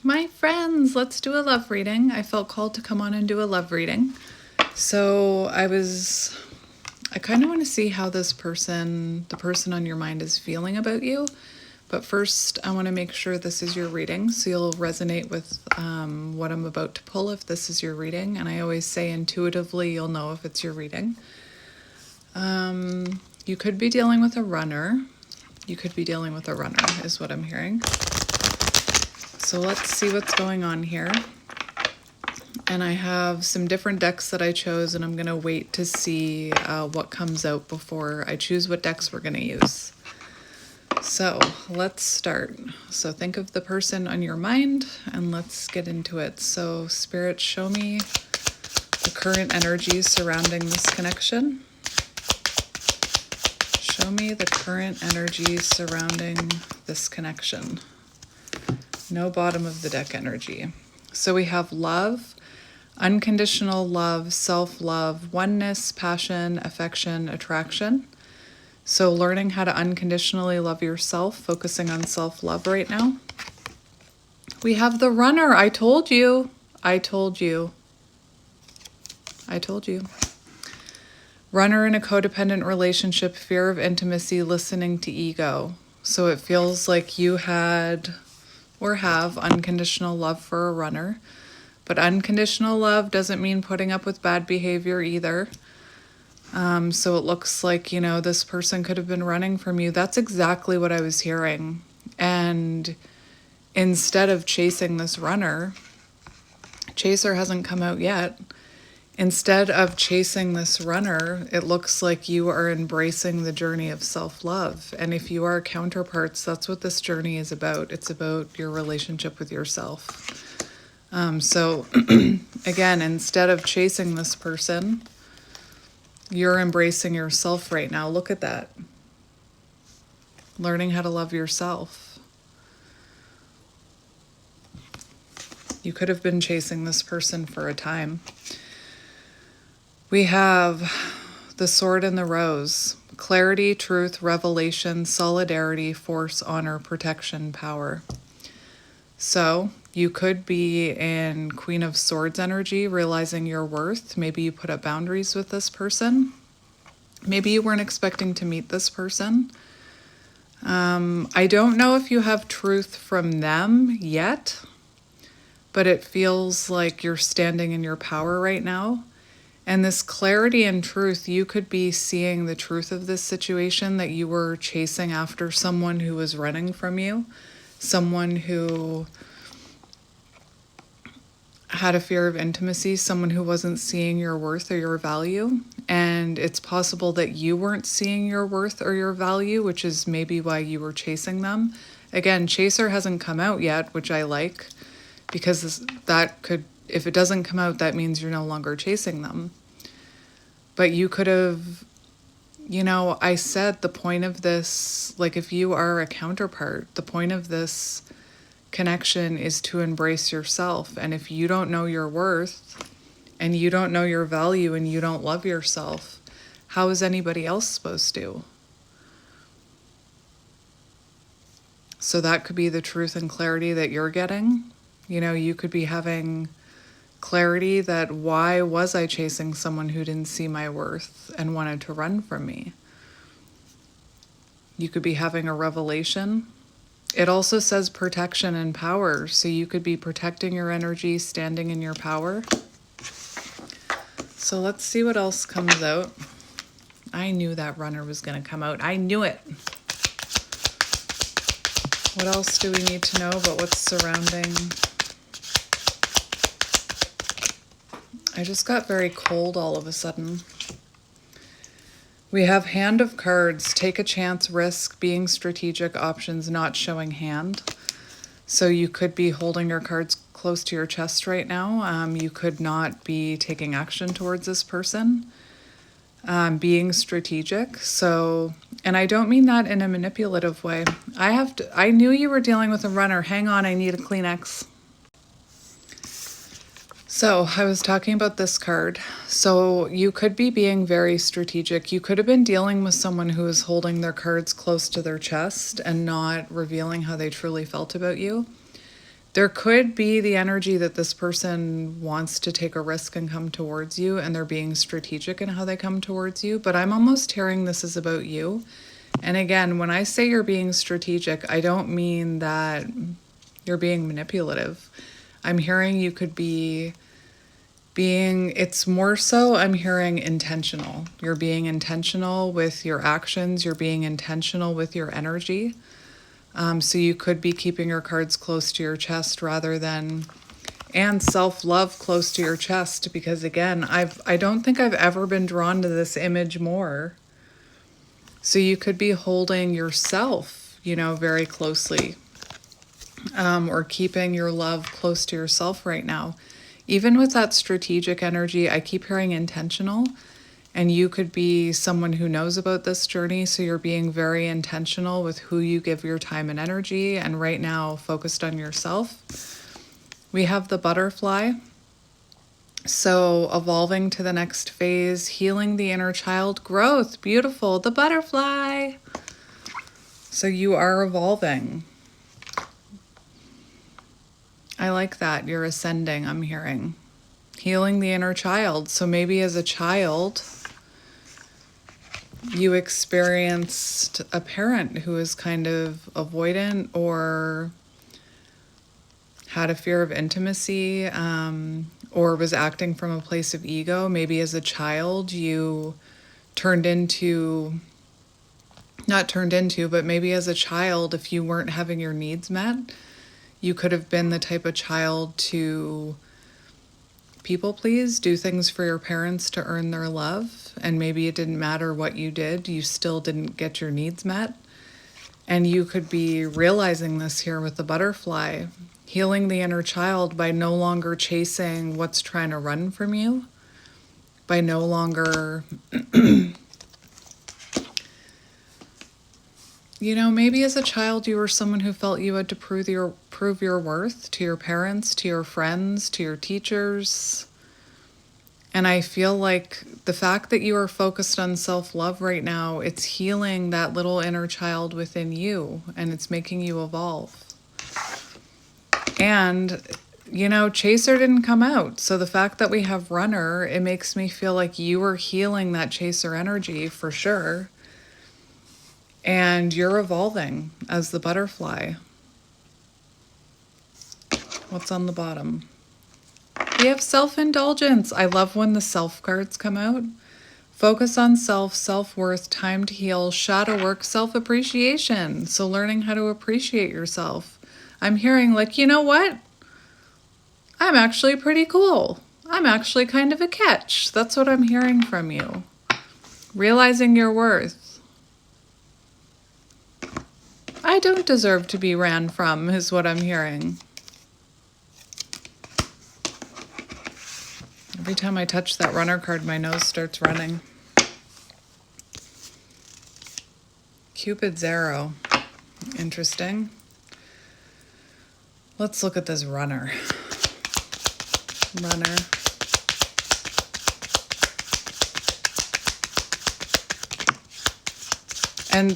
My friends, let's do a love reading. I felt called to come on and do a love reading. So I kind of want to see how the person on your mind is feeling about you. But first, I want to make sure this is your reading, so you'll resonate with what I'm about to pull if this is your reading. And I always say intuitively, you'll know if it's your reading. You could be dealing with a runner. Is what I'm hearing. So let's see what's going on here. And I have some different decks that I chose, and I'm going to wait to see what comes out before I choose what decks we're going to use. So let's start. So think of the person on your mind, and let's get into it. So Spirit, show me the current energy surrounding this connection. Show me the current energy surrounding this connection. No bottom of the deck energy. So we have love, unconditional love, self-love, oneness, passion, affection, attraction. So learning how to unconditionally love yourself, focusing on self-love right now. We have the runner. I told you. Runner in a codependent relationship, fear of intimacy, listening to ego. So it feels like you had or have unconditional love for a runner. But unconditional love doesn't mean putting up with bad behavior either. So it looks like, this person could have been running from you. That's exactly what I was hearing. And instead of chasing this runner, chaser hasn't come out yet. Instead of chasing this runner, it looks like you are embracing the journey of self-love. And if you are counterparts, that's what this journey is about. It's about your relationship with yourself. So again, instead of chasing this person, you're embracing yourself right now. Look at that. Learning how to love yourself. You could have been chasing this person for a time. We have the sword and the rose. Clarity, truth, revelation, solidarity, force, honor, protection, power. So you could be in Queen of Swords energy, realizing your worth. Maybe you put up boundaries with this person. Maybe you weren't expecting to meet this person. I don't know if you have truth from them yet, but it feels like you're standing in your power right now. And this clarity and truth, you could be seeing the truth of this situation, that you were chasing after someone who was running from you, someone who had a fear of intimacy, someone who wasn't seeing your worth or your value. And it's possible that you weren't seeing your worth or your value, which is maybe why you were chasing them. Again, chaser hasn't come out yet, which I like, because that could, if it doesn't come out, that means you're no longer chasing them. But you could have, I said the point of this, like if you are a counterpart, the point of this connection is to embrace yourself. And if you don't know your worth and you don't know your value and you don't love yourself, how is anybody else supposed to? So that could be the truth and clarity that you're getting. You could be having clarity that, why was I chasing someone who didn't see my worth and wanted to run from me? You could be having a revelation. It also says protection and power. So you could be protecting your energy, standing in your power. So let's see what else comes out. I knew that runner was going to come out. I knew it. What else do we need to know about what's surrounding? I just got very cold all of a sudden. We have Hand of Cards, take a chance, risk, being strategic, options, not showing hand. So you could be holding your cards close to your chest right now. You could not be taking action towards this person. Being strategic. So, and I don't mean that in a manipulative way. I knew you were dealing with a runner. Hang on, I need a Kleenex. So I was talking about this card. So you could be being very strategic. You could have been dealing with someone who is holding their cards close to their chest and not revealing how they truly felt about you. There could be the energy that this person wants to take a risk and come towards you, and they're being strategic in how they come towards you, but I'm almost hearing this is about you. And again, when I say you're being strategic, I don't mean that you're being manipulative. I'm hearing you could be it's more so I'm hearing intentional. You're being intentional with your actions, you're being intentional with your energy. So you could be keeping your cards close to your chest rather than, and self-love close to your chest, because again, I don't think I've ever been drawn to this image more. So you could be holding yourself, very closely, or keeping your love close to yourself right now. Even with that strategic energy, I keep hearing intentional. And you could be someone who knows about this journey, so you're being very intentional with who you give your time and energy, and right now focused on yourself. We have the butterfly. So evolving to the next phase, healing the inner child, growth, beautiful, the butterfly. So you are evolving. I like that. You're ascending, I'm hearing. Healing the inner child. So maybe as a child, you experienced a parent who was kind of avoidant or had a fear of intimacy, or was acting from a place of ego. Maybe as a child you but maybe as a child, if you weren't having your needs met, you could have been the type of child to people please, do things for your parents to earn their love, and maybe it didn't matter what you did, you still didn't get your needs met. And you could be realizing this here with the butterfly, healing the inner child by no longer chasing what's trying to run from you, by no longer, maybe as a child you were someone who felt you had to prove your worth to your parents, to your friends, to your teachers. And I feel like the fact that you are focused on self-love right now, it's healing that little inner child within you, and it's making you evolve. And, chaser didn't come out. So the fact that we have runner, it makes me feel like you are healing that chaser energy for sure. And you're evolving as the butterfly. What's on the bottom? We have self-indulgence. I love when the self cards come out. Focus on self, self-worth, time to heal, shadow work, self-appreciation. So learning how to appreciate yourself. I'm hearing like, you know what? I'm actually pretty cool. I'm actually kind of a catch. That's what I'm hearing from you. Realizing your worth. I don't deserve to be ran from, is what I'm hearing. Every time I touch that runner card, my nose starts running. Cupid's arrow. Interesting. Let's look at this runner. Runner. And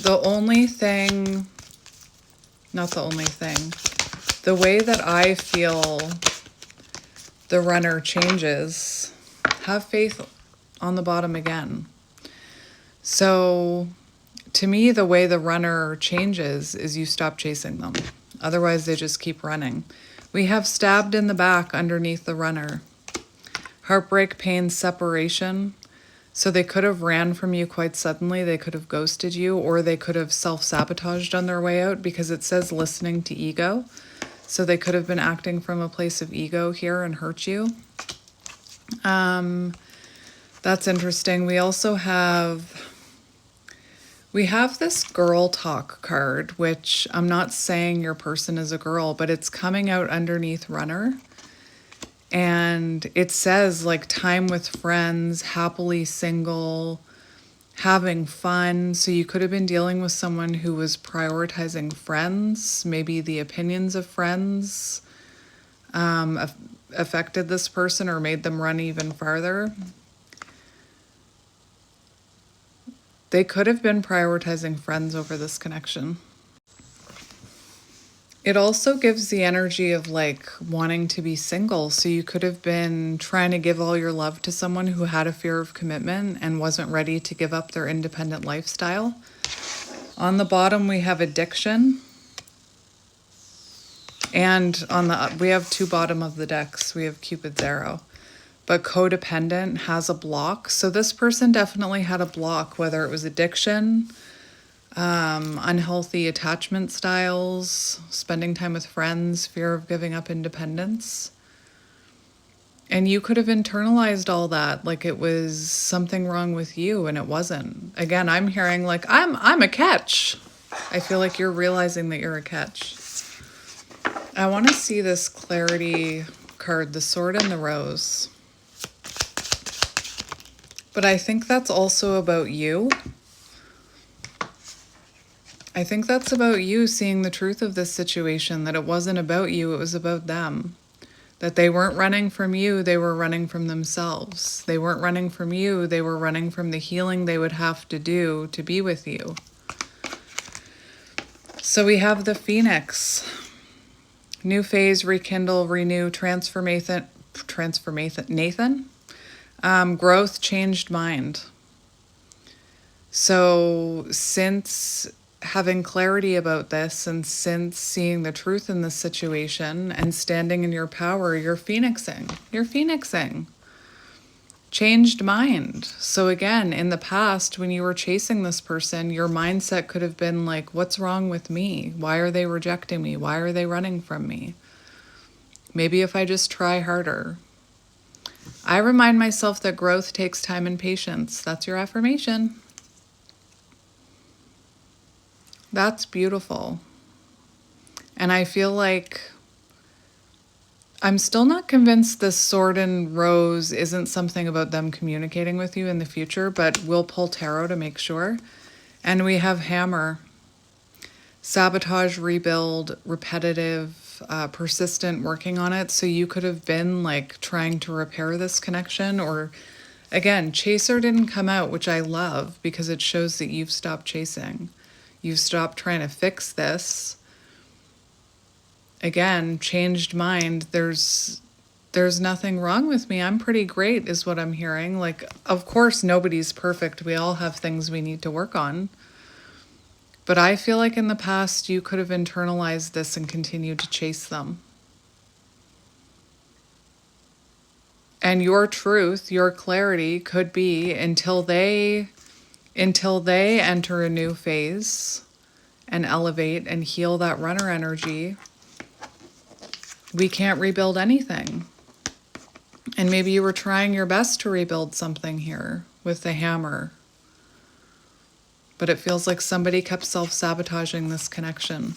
the way that I feel the runner changes, have faith on the bottom again. So to me, the way the runner changes is you stop chasing them. Otherwise, they just keep running. We have stabbed in the back underneath the runner. Heartbreak, pain, separation. So they could have ran from you quite suddenly. They could have ghosted you, or they could have self-sabotaged on their way out, because it says listening to ego. So they could have been acting from a place of ego here and hurt you. That's interesting. We also have this girl talk card, which I'm not saying your person is a girl, but it's coming out underneath runner. And it says like time with friends, happily single, having fun. So you could have been dealing with someone who was prioritizing friends, maybe the opinions of friends affected this person or made them run even farther. They could have been prioritizing friends over this connection. It also gives the energy of like wanting to be single. So you could have been trying to give all your love to someone who had a fear of commitment and wasn't ready to give up their independent lifestyle. On the bottom, we have addiction. And we have two bottom of the decks. We have Cupid's arrow. But codependent has a block. So this person definitely had a block, whether it was addiction, unhealthy attachment styles, spending time with friends, fear of giving up independence. And you could have internalized all that like it was something wrong with you, and it wasn't. Again, I'm hearing like, I'm a catch. I feel like you're realizing that you're a catch. I want to see this clarity card, the sword and the rose. But I think that's also about you. I think that's about you seeing the truth of this situation, that it wasn't about you, it was about them. That they weren't running from you, they were running from themselves. They weren't running from you, they were running from the healing they would have to do to be with you. So we have the Phoenix. New phase, rekindle, renew, transformation, Nathan. Growth, changed mind. So since having clarity about this and since seeing the truth in this situation and standing in your power, you're phoenixing. You're phoenixing. Changed mind. So again, in the past, when you were chasing this person, your mindset could have been like, what's wrong with me? Why are they rejecting me? Why are they running from me? Maybe if I just try harder. I remind myself that growth takes time and patience. That's your affirmation. That's beautiful. And I feel like I'm still not convinced this sword and rose isn't something about them communicating with you in the future, but we'll pull tarot to make sure. And we have hammer. Sabotage, rebuild, repetitive, persistent, working on it. So you could have been like trying to repair this connection, or again, chaser didn't come out, which I love because it shows that you've stopped chasing. You've stopped trying to fix this. Again, changed mind. There's nothing wrong with me. I'm pretty great is what I'm hearing. Like, of course, nobody's perfect. We all have things we need to work on. But I feel like in the past, you could have internalized this and continued to chase them. And your truth, your clarity could be until they enter a new phase and elevate and heal that runner energy, we can't rebuild anything. And maybe you were trying your best to rebuild something here with the hammer, but it feels like somebody kept self-sabotaging this connection.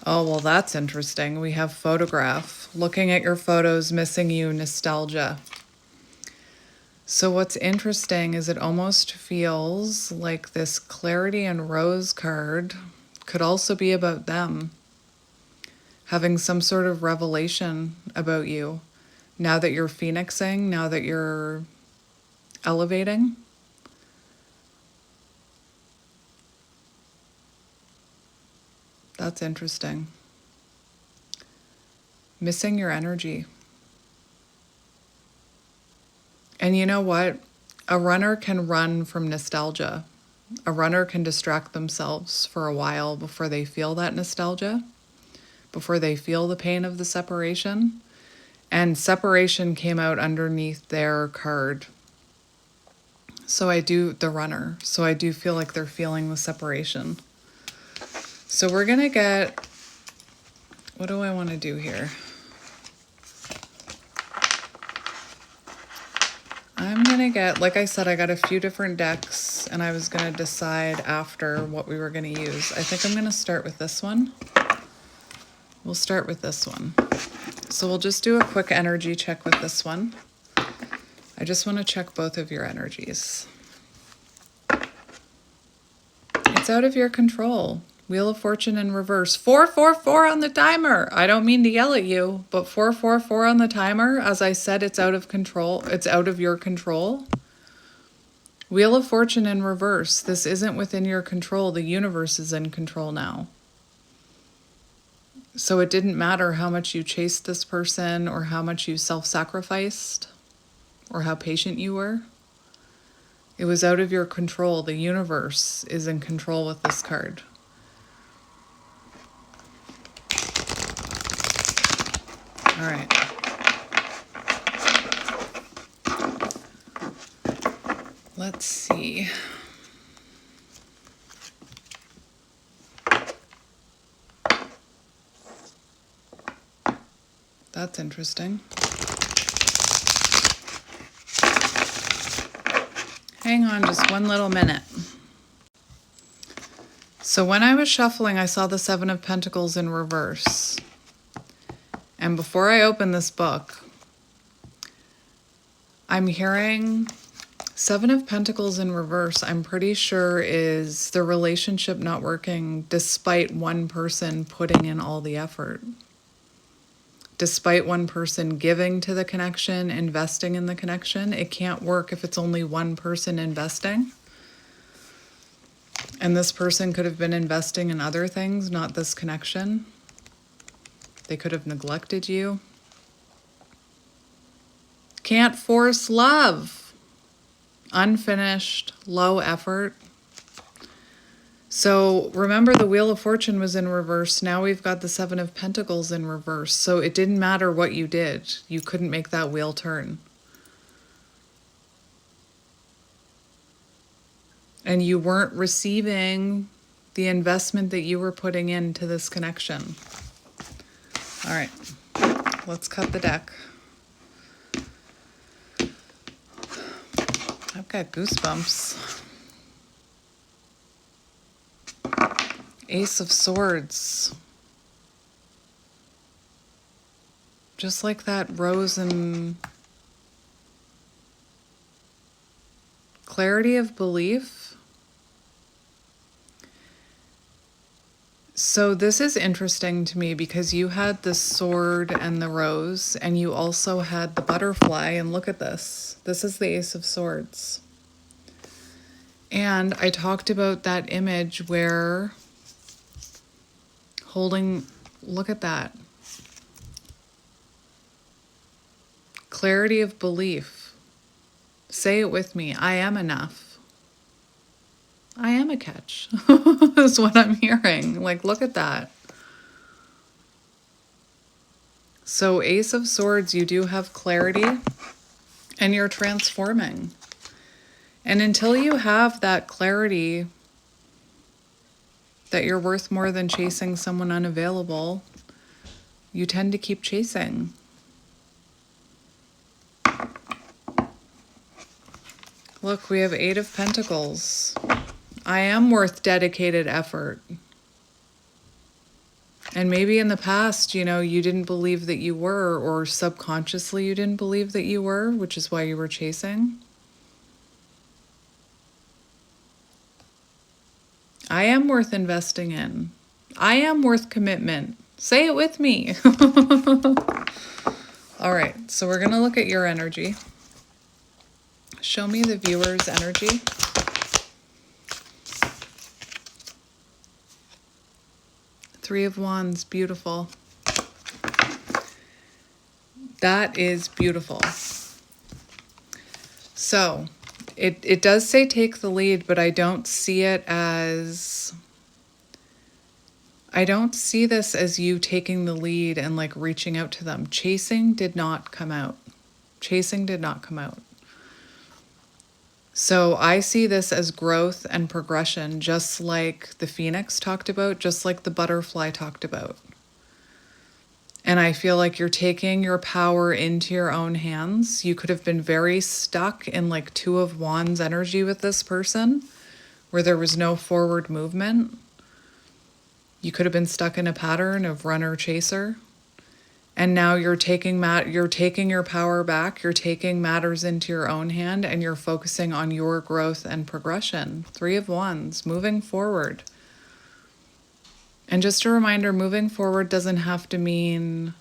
Oh, well, that's interesting. We have photograph. Looking at your photos, missing you, nostalgia. So what's interesting is it almost feels like this clarity and rose card could also be about them having some sort of revelation about you now that you're phoenixing, now that you're elevating. That's interesting. Missing your energy. And you know what? A runner can run from nostalgia. A runner can distract themselves for a while before they feel that nostalgia, before they feel the pain of the separation. And separation came out underneath their card. So the runner. So I do feel like they're feeling the separation. So we're going to get, what do I want to do here? I'm going to get, like I said, I got a few different decks and I was going to decide after what we were going to use. I think I'm going to start with this one. We'll start with this one. So we'll just do a quick energy check with this one. I just want to check both of your energies. It's out of your control. Wheel of Fortune in reverse. 444 on the timer. I don't mean to yell at you, but 444 on the timer. As I said, it's out of control. It's out of your control. Wheel of Fortune in reverse. This isn't within your control. The universe is in control now. So it didn't matter how much you chased this person or how much you self-sacrificed or how patient you were. It was out of your control. The universe is in control with this card. All right. Let's see. That's interesting. Hang on just one little minute. So when I was shuffling, I saw the Seven of Pentacles in reverse. And before I open this book, I'm hearing Seven of Pentacles in reverse, I'm pretty sure is the relationship not working despite one person putting in all the effort. Despite one person giving to the connection, investing in the connection, it can't work if it's only one person investing. And this person could have been investing in other things, not this connection. They could have neglected you. Can't force love. Unfinished, low effort. So remember, the Wheel of Fortune was in reverse. Now we've got the Seven of Pentacles in reverse. So it didn't matter what you did. You couldn't make that wheel turn. And you weren't receiving the investment that you were putting into this connection. All right, let's cut the deck. I've got goosebumps. Ace of Swords. Just like that rose and clarity of belief. So this is interesting to me because you had the sword and the rose, and you also had the butterfly, and look at this. This is the Ace of Swords. And I talked about that image where holding, look at that. Clarity of belief. Say it with me. I am enough. I am a catch. Is what I'm hearing. Like, look at that. So Ace of Swords, you do have clarity and you're transforming. And until you have that clarity that you're worth more than chasing someone unavailable, you tend to keep chasing. Look, we have Eight of Pentacles. I am worth dedicated effort. And maybe in the past, you know, you didn't believe that you were, or subconsciously you didn't believe that you were, which is why you were chasing. I am worth investing in. I am worth commitment. Say it with me. All right, so we're going to look at your energy. Show me the viewer's energy. Three of Wands, beautiful. That is beautiful. So it does say take the lead, but I don't see it as, I don't see this as you taking the lead and like reaching out to them. Chasing did not come out. Chasing did not come out. So I see this as growth and progression, just like the Phoenix talked about, just like the butterfly talked about. And I feel like you're taking your power into your own hands. You could have been very stuck in like Two of Wands energy with this person, where there was no forward movement. You could have been stuck in a pattern of runner-chaser. And now you're taking your power back, you're taking matters into your own hand, and you're focusing on your growth and progression. Three of Wands, moving forward. And just a reminder, moving forward doesn't have to mean,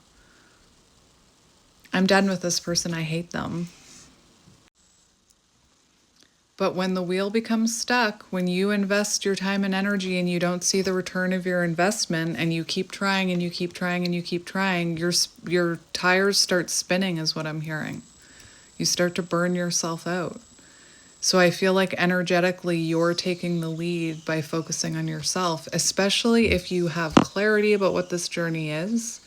I'm done with this person, I hate them. But when the wheel becomes stuck, when you invest your time and energy and you don't see the return of your investment, and you keep trying and you keep trying and you keep trying, your tires start spinning is what I'm hearing. You start to burn yourself out. So I feel like energetically you're taking the lead by focusing on yourself, especially if you have clarity about what this journey is.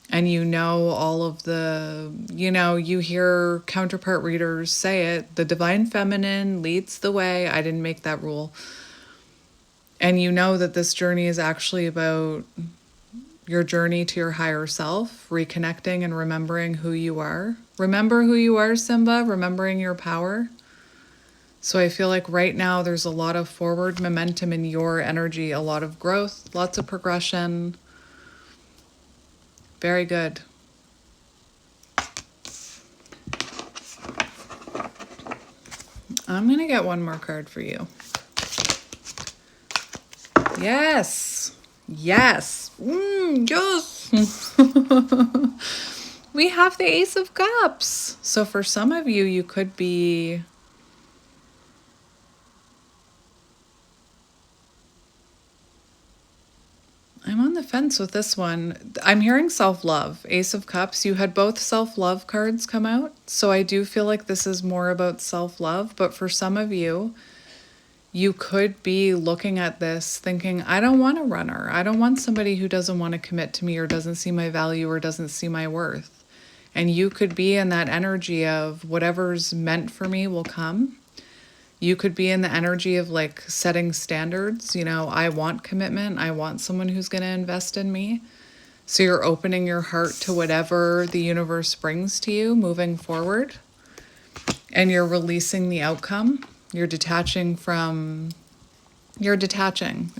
And you know all of the, you hear counterpart readers say it, the divine feminine leads the way. I didn't make that rule. And you know that this journey is actually about your journey to your higher self, reconnecting and remembering who you are. Remember who you are, Simba, remembering your power. So I feel like right now there's a lot of forward momentum in your energy, a lot of growth, lots of progression. Very good. I'm going to get one more card for you. Yes. Yes. Yes. We have the Ace of Cups. So for some of you, you could be... I'm on the fence with this one. I'm hearing self-love. Ace of Cups. You had both self-love cards come out. So I do feel like this is more about self-love. But for some of you, you could be looking at this thinking, I don't want a runner. I don't want somebody who doesn't want to commit to me or doesn't see my value or doesn't see my worth. And you could be in that energy of whatever's meant for me will come. You could be in the energy of like setting standards. I want commitment. I want someone who's going to invest in me. So you're opening your heart to whatever the universe brings to you moving forward. And you're releasing the outcome. You're detaching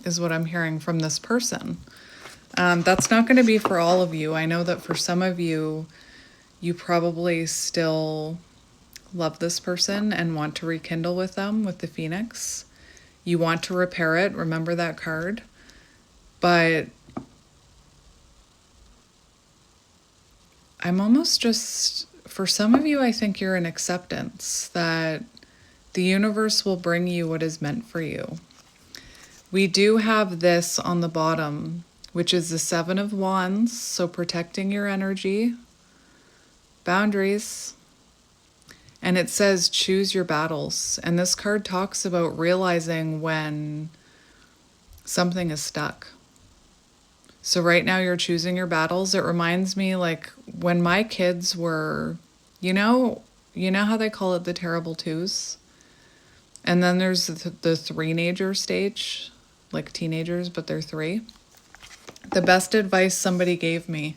is what I'm hearing from this person. That's not going to be for all of you. I know that for some of you, you probably still love this person and want to rekindle with them with the Phoenix. You want to repair it. Remember that card. But I'm almost just, for some of you, I think you're in acceptance that the universe will bring you what is meant for you. We do have this on the bottom, which is the Seven of Wands. So protecting your energy, boundaries. And it says, choose your battles. And this card talks about realizing when something is stuck. So right now you're choosing your battles. It reminds me like when my kids were, you know how they call it the terrible twos? And then there's the three-nager stage, like teenagers, but they're three. The best advice somebody gave me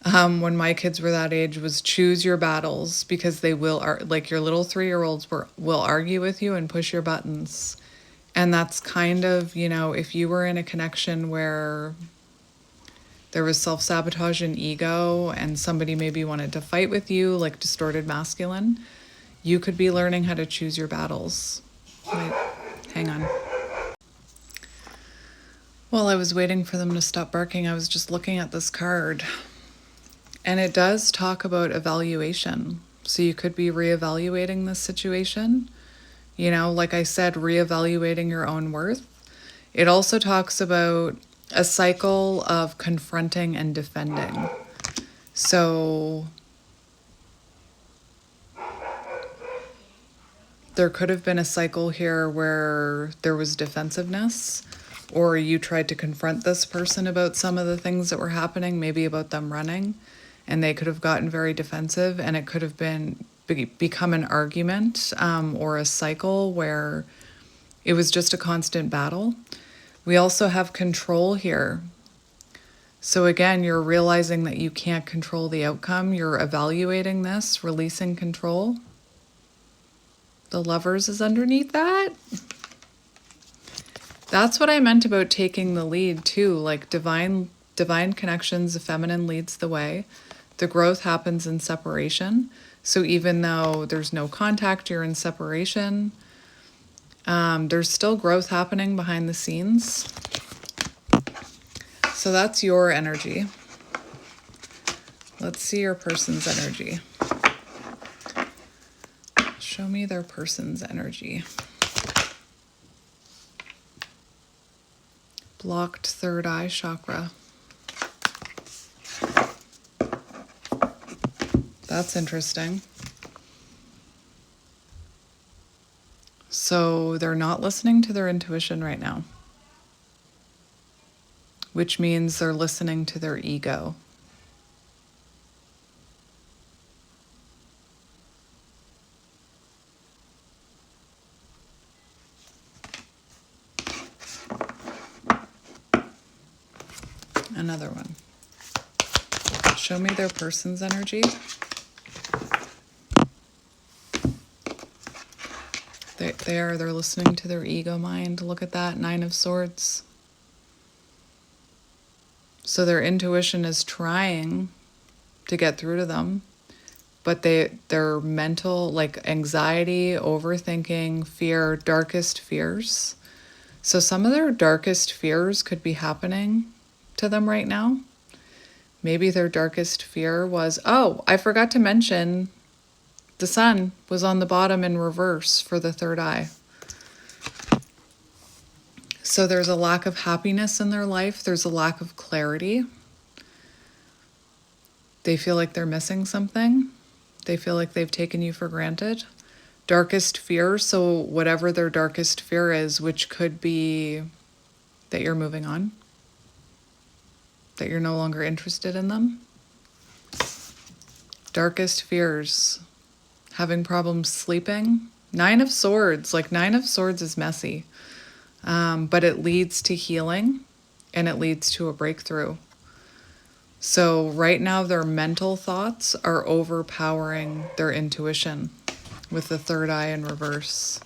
when my kids were that age was choose your battles, because they will, like your little 3-year-olds will argue with you and push your buttons. And that's kind of, if you were in a connection where there was self-sabotage and ego and somebody maybe wanted to fight with you, like distorted masculine, you could be learning how to choose your battles. Wait, hang on. While I was waiting for them to stop barking, I was just looking at this card. And it does talk about evaluation. So you could be reevaluating this situation. Like I said, reevaluating your own worth. It also talks about a cycle of confronting and defending. So there could have been a cycle here where there was defensiveness, or you tried to confront this person about some of the things that were happening, maybe about them running, and they could have gotten very defensive, and it could have become an argument or a cycle where it was just a constant battle. We also have control here. So again, you're realizing that you can't control the outcome. You're evaluating this, releasing control. The Lovers is underneath that. That's what I meant about taking the lead too. Like divine connections, the feminine leads the way. The growth happens in separation. So even though there's no contact, you're in separation. There's still growth happening behind the scenes. So that's your energy. Let's see your person's energy. Show me their person's energy. Blocked third eye chakra. That's interesting. So they're not listening to their intuition right now, which means they're listening to their ego. Another one. Show me their person's energy. They're listening to their ego mind. Look at that, 9 of Swords. So their intuition is trying to get through to them, but their mental, like anxiety, overthinking, fear, darkest fears. So some of their darkest fears could be happening to them right now. Maybe their darkest fear was, oh, I forgot to mention the sun was on the bottom in reverse for the third eye. So there's a lack of happiness in their life. There's a lack of clarity. They feel like they're missing something. They feel like they've taken you for granted. Darkest fear, so whatever their darkest fear is, which could be that you're moving on, that you're no longer interested in them. Darkest fears. Having problems sleeping. 9 of Swords. Like 9 of Swords is messy. But it leads to healing and it leads to a breakthrough. So right now their mental thoughts are overpowering their intuition with the third eye in reverse.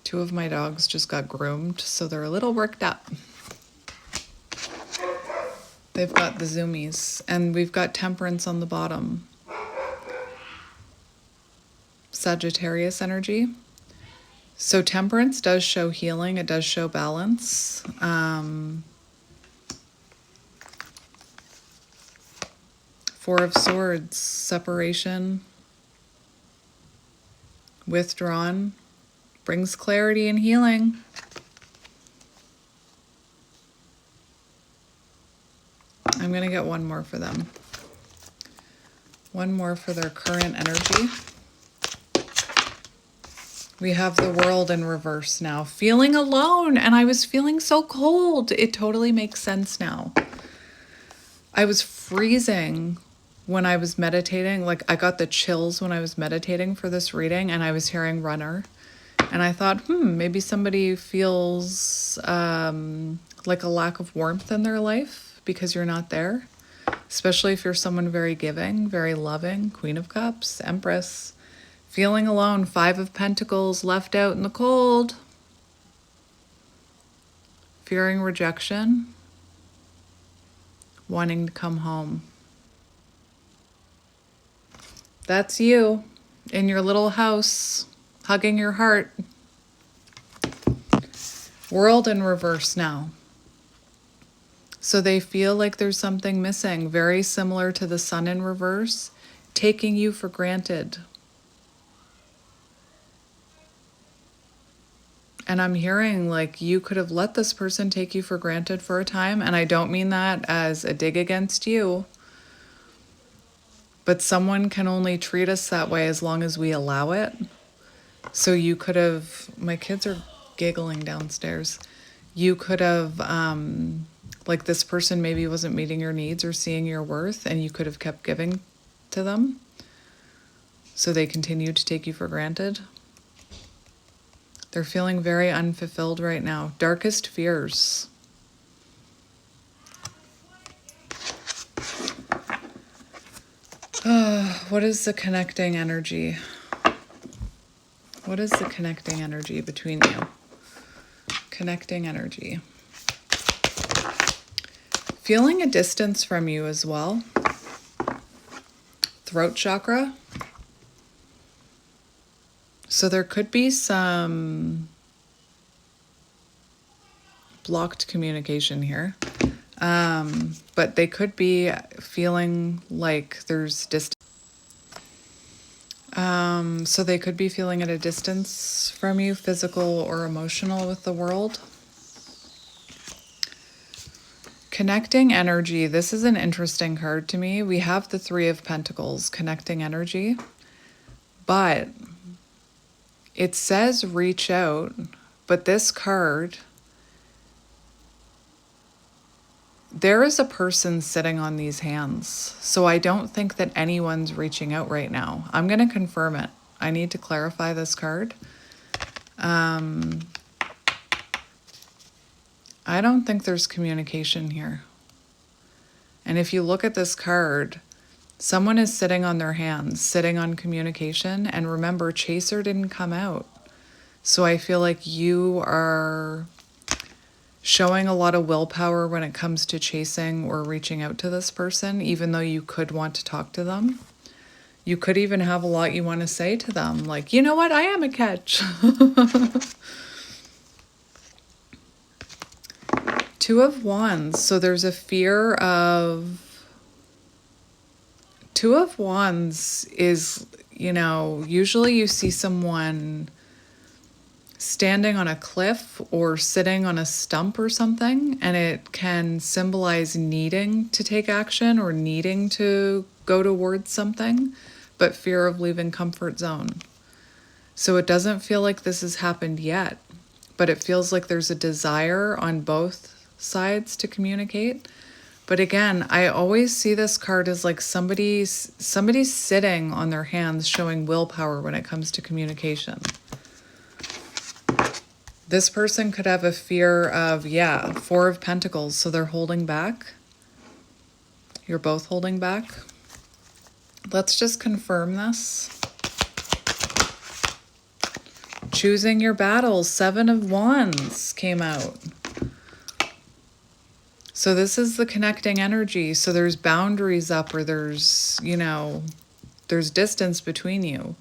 2 of my dogs just got groomed, so they're a little worked up. They've got the zoomies, and we've got Temperance on the bottom. Sagittarius energy. So Temperance does show healing. It does show balance. 4 of Swords, separation, withdrawn, brings clarity and healing. I'm going to get one more for them. One more for their current energy. We have the World in reverse now. Feeling alone, and I was feeling so cold. It totally makes sense now. I was freezing when I was meditating. Like I got the chills when I was meditating for this reading, and I was hearing Runner. And I thought, maybe somebody feels like a lack of warmth in their life because you're not there, especially if you're someone very giving, very loving. Queen of Cups, Empress, feeling alone, 5 of Pentacles, left out in the cold, fearing rejection, wanting to come home. That's you in your little house, hugging your heart. World in reverse now. So they feel like there's something missing, very similar to the Sun in reverse, taking you for granted. And I'm hearing like you could have let this person take you for granted for a time. And I don't mean that as a dig against you. But someone can only treat us that way as long as we allow it. So you could have, my kids are giggling downstairs. You could have, like this person maybe wasn't meeting your needs or seeing your worth, and you could have kept giving to them. So they continue to take you for granted. They're feeling very unfulfilled right now. Darkest fears. What is the connecting energy? What is the connecting energy between you? Connecting energy. Feeling a distance from you as well. Throat chakra. So there could be some blocked communication here. But they could be feeling like there's distance. So they could be feeling at a distance from you, physical or emotional, with the world. Connecting energy. This is an interesting card to me. We have the Three of Pentacles, connecting energy. But it says reach out. But this card, there is a person sitting on these hands. So I don't think that anyone's reaching out right now. I'm going to confirm it. I need to clarify this card. I don't think there's communication here. And if you look at this card, someone is sitting on their hands, sitting on communication. And remember, Chaser didn't come out. So I feel like you are showing a lot of willpower when it comes to chasing or reaching out to this person, even though you could want to talk to them. You could even have a lot you want to say to them, like, you know what, I am a catch. Two of Wands. So there's a fear of... Two of Wands is, usually you see someone standing on a cliff or sitting on a stump or something, and it can symbolize needing to take action or needing to go towards something, but fear of leaving comfort zone. So it doesn't feel like this has happened yet, but it feels like there's a desire on both sides to communicate. But again, I always see this card as like somebody's sitting on their hands, showing willpower when it comes to communication. This person could have a fear of, Four of Pentacles, so they're holding back. You're both holding back. Let's just confirm this. Choosing your battles. Seven of Wands came out. So this is the connecting energy. So there's boundaries up, or there's distance between you.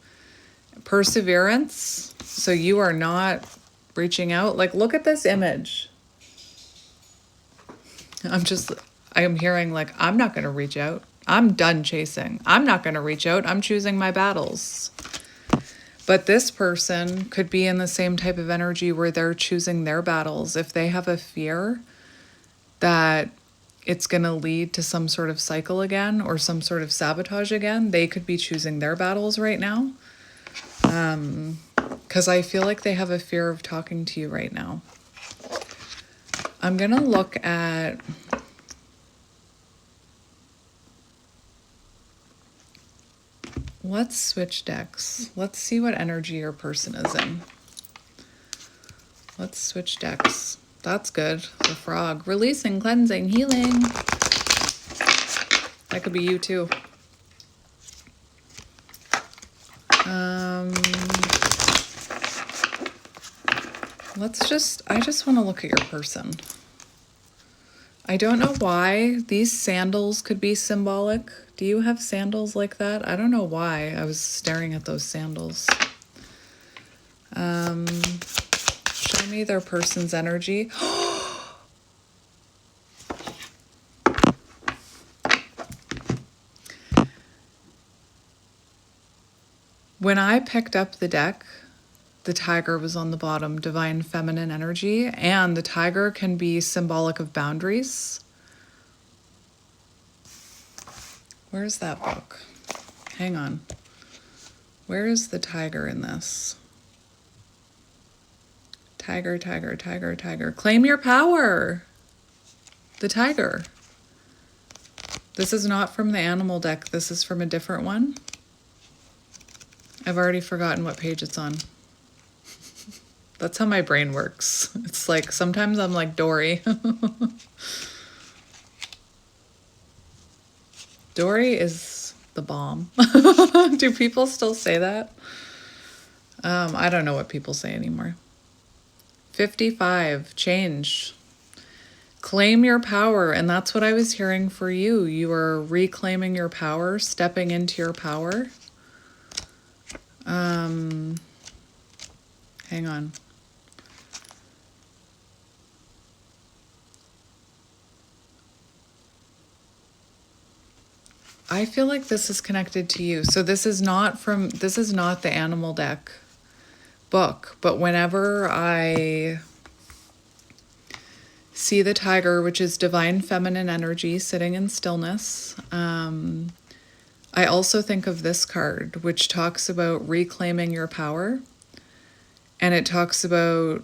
Perseverance. So you are not reaching out. Like, look at this image. I am hearing like, I'm not going to reach out. I'm done chasing. I'm not going to reach out. I'm choosing my battles. But this person could be in the same type of energy where they're choosing their battles. If they have a fear that it's going to lead to some sort of cycle again or some sort of sabotage again, they could be choosing their battles right now. Because I feel like they have a fear of talking to you right now. I'm going to look at... Let's switch decks. Let's see what energy your person is in. Let's switch decks. That's good. The frog. Releasing, cleansing, healing. That could be you too. I just want to look at your person. I don't know why these sandals could be symbolic. Do you have sandals like that? I don't know why I was staring at those sandals. Show me their person's energy. When I picked up the deck, the tiger was on the bottom, divine feminine energy, and the tiger can be symbolic of boundaries. Where's that book? Hang on. Where is the tiger in this? Tiger, tiger, tiger, tiger. Claim your power. The tiger. This is not from the animal deck. This is from a different one. I've already forgotten what page it's on. That's how my brain works. It's like sometimes I'm like Dory. Dory is the bomb. Do people still say that? I don't know what people say anymore. 55, change. Claim your power. And that's what I was hearing for you. You are reclaiming your power, stepping into your power. Hang on. I feel like this is connected to you. So this is not the animal deck book, but whenever I see the tiger, which is divine feminine energy sitting in stillness, I also think of this card, which talks about reclaiming your power. And it talks about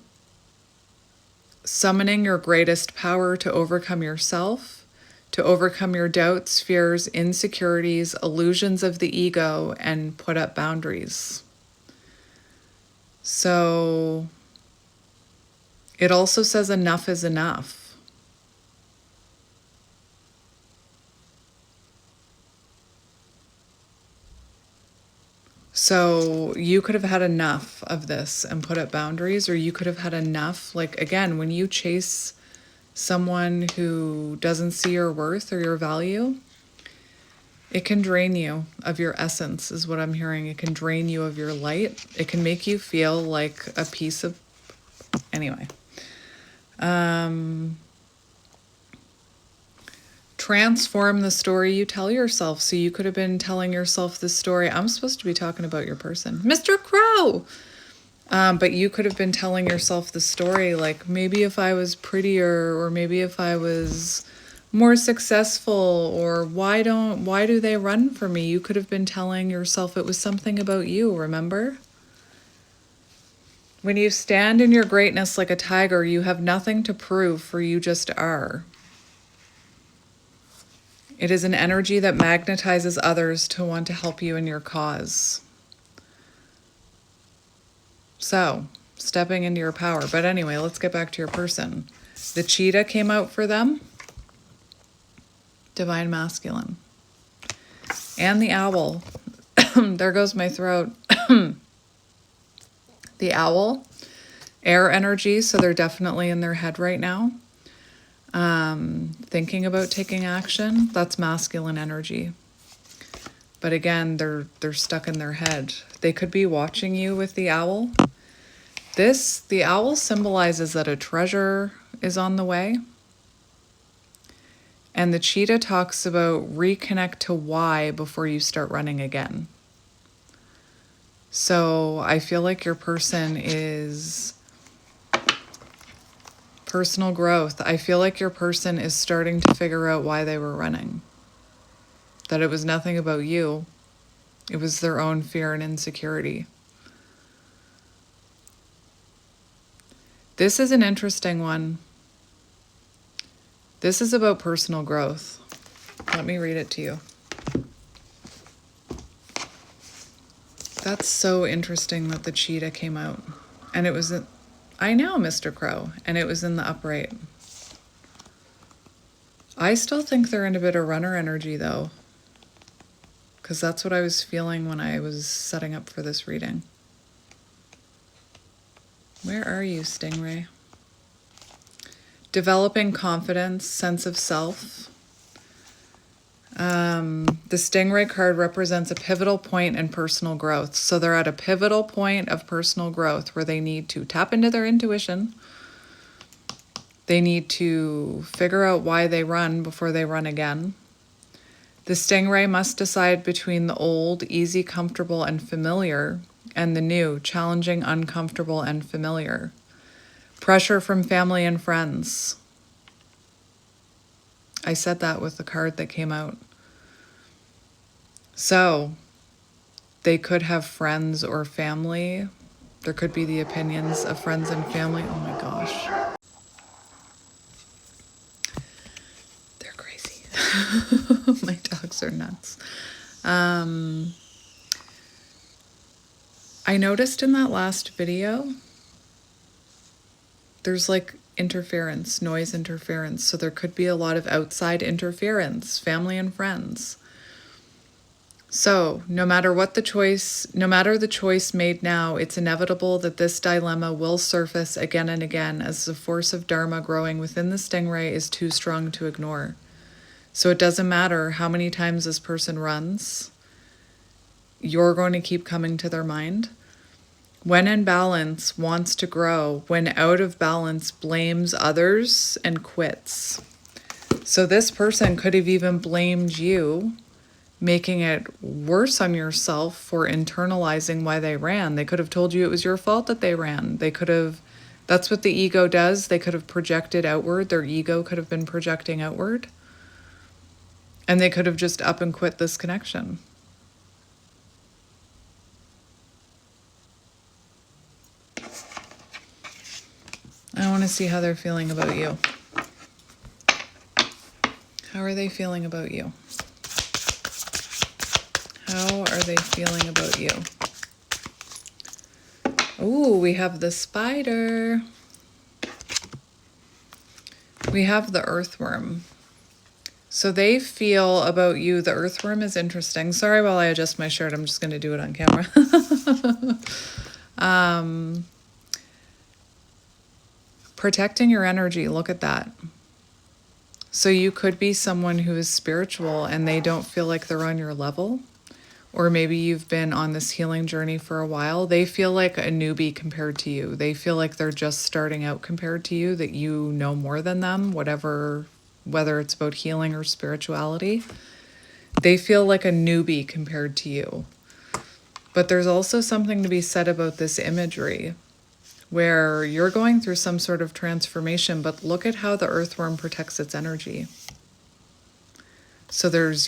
summoning your greatest power to overcome yourself, to overcome your doubts, fears, insecurities, illusions of the ego, and put up boundaries. So it also says enough is enough. So you could have had enough of this and put up boundaries, or you could have had enough. Like, again, when you chase someone who doesn't see your worth or your value, it can drain you of your essence, is what I'm hearing. It can drain you of your light. It can make you feel like a piece of... Anyway. Transform the story you tell yourself. So you could have been telling yourself this story. I'm supposed to be talking about your person. Mr. Crow! But you could have been telling yourself the story, like, maybe if I was prettier, or maybe if I was more successful, or why do they run for me? You could have been telling yourself it was something about you, remember? When you stand in your greatness like a tiger, you have nothing to prove, for you just are. It is an energy that magnetizes others to want to help you in your cause. So, stepping into your power. But anyway, let's get back to your person. The cheetah came out for them. Divine masculine. And the owl. There goes my throat. The owl. Air energy, so they're definitely in their head right now. Thinking about taking action, that's masculine energy. But again, they're stuck in their head. They could be watching you with the owl. The owl symbolizes that a treasure is on the way. And the cheetah talks about reconnect to why before you start running again. So I feel like your person is personal growth. I feel like your person is starting to figure out why they were running. That it was nothing about you. It was their own fear and insecurity. This is an interesting one. This is about personal growth. Let me read it to you. That's so interesting that the cheetah came out. And it was... I know, Mr. Crow, and it was in the upright. I still think they're in a bit of runner energy, though, because that's what I was feeling when I was setting up for this reading. Where are you, Stingray? Developing confidence, sense of self. The Stingray card represents a pivotal point in personal growth. So they're at a pivotal point of personal growth where they need to tap into their intuition. They need to figure out why they run before they run again. The Stingray must decide between the old, easy, comfortable, and familiar, and the new, challenging, uncomfortable, and familiar. Pressure from family and friends. I said that with the card that came out. So, they could have friends or family. There could be the opinions of friends and family. Oh my gosh. They're crazy. My dogs are nuts. I noticed in that last video, there's like interference, noise interference. So there could be a lot of outside interference, family and friends. So no matter the choice made now, it's inevitable that this dilemma will surface again and again as the force of Dharma growing within the Stingray is too strong to ignore. So it doesn't matter how many times this person runs, you're going to keep coming to their mind. When in balance, wants to grow. When out of balance, blames others and quits. So this person could have even blamed you making it worse on yourself for internalizing why they ran. They could have told you it was your fault that they ran. They could have, that's what the ego does. They could have projected outward. Their ego could have been projecting outward. And they could have just up and quit this connection. I want to see how they're feeling about you. How are they feeling about you? How are they feeling about you? Ooh, we have the spider. We have the earthworm. So they feel about you, the earthworm is interesting. Sorry while I adjust my shirt, I'm just going to do it on camera. Protecting your energy, look at that. So you could be someone who is spiritual and they don't feel like they're on your level. Or maybe you've been on this healing journey for a while. They feel like a newbie compared to you. They feel like they're just starting out compared to you, that you know more than them, whether it's about healing or spirituality. They feel like a newbie compared to you. But there's also something to be said about this imagery, where you're going through some sort of transformation, but look at how the earthworm protects its energy. So there's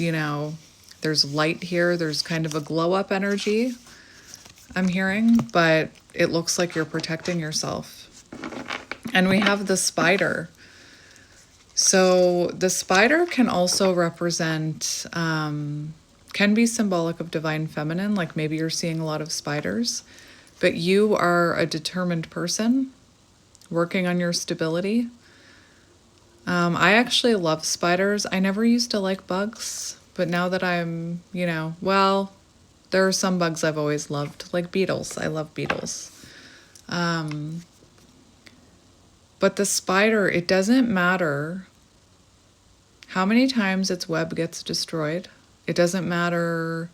light here. There's kind of a glow up energy I'm hearing, but it looks like you're protecting yourself. And we have the spider. So the spider can also represent, can be symbolic of divine feminine, like maybe you're seeing a lot of spiders, but you are a determined person working on your stability. I actually love spiders. I never used to like bugs, but now that I'm, well, there are some bugs I've always loved, like beetles. I love beetles. But the spider, it doesn't matter how many times its web gets destroyed. It doesn't matter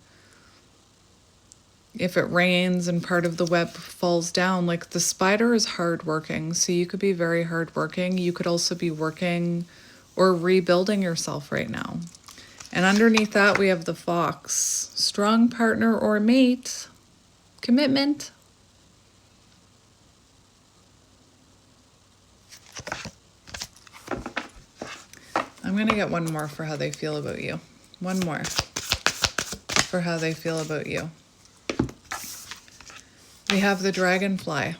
if it rains and part of the web falls down. Like, the spider is hardworking, so you could be very hardworking. You could also be working or rebuilding yourself right now. And underneath that, we have the fox. Strong partner or mate. Commitment. I'm going to get one more for how they feel about you. One more for how they feel about you. We have the dragonfly.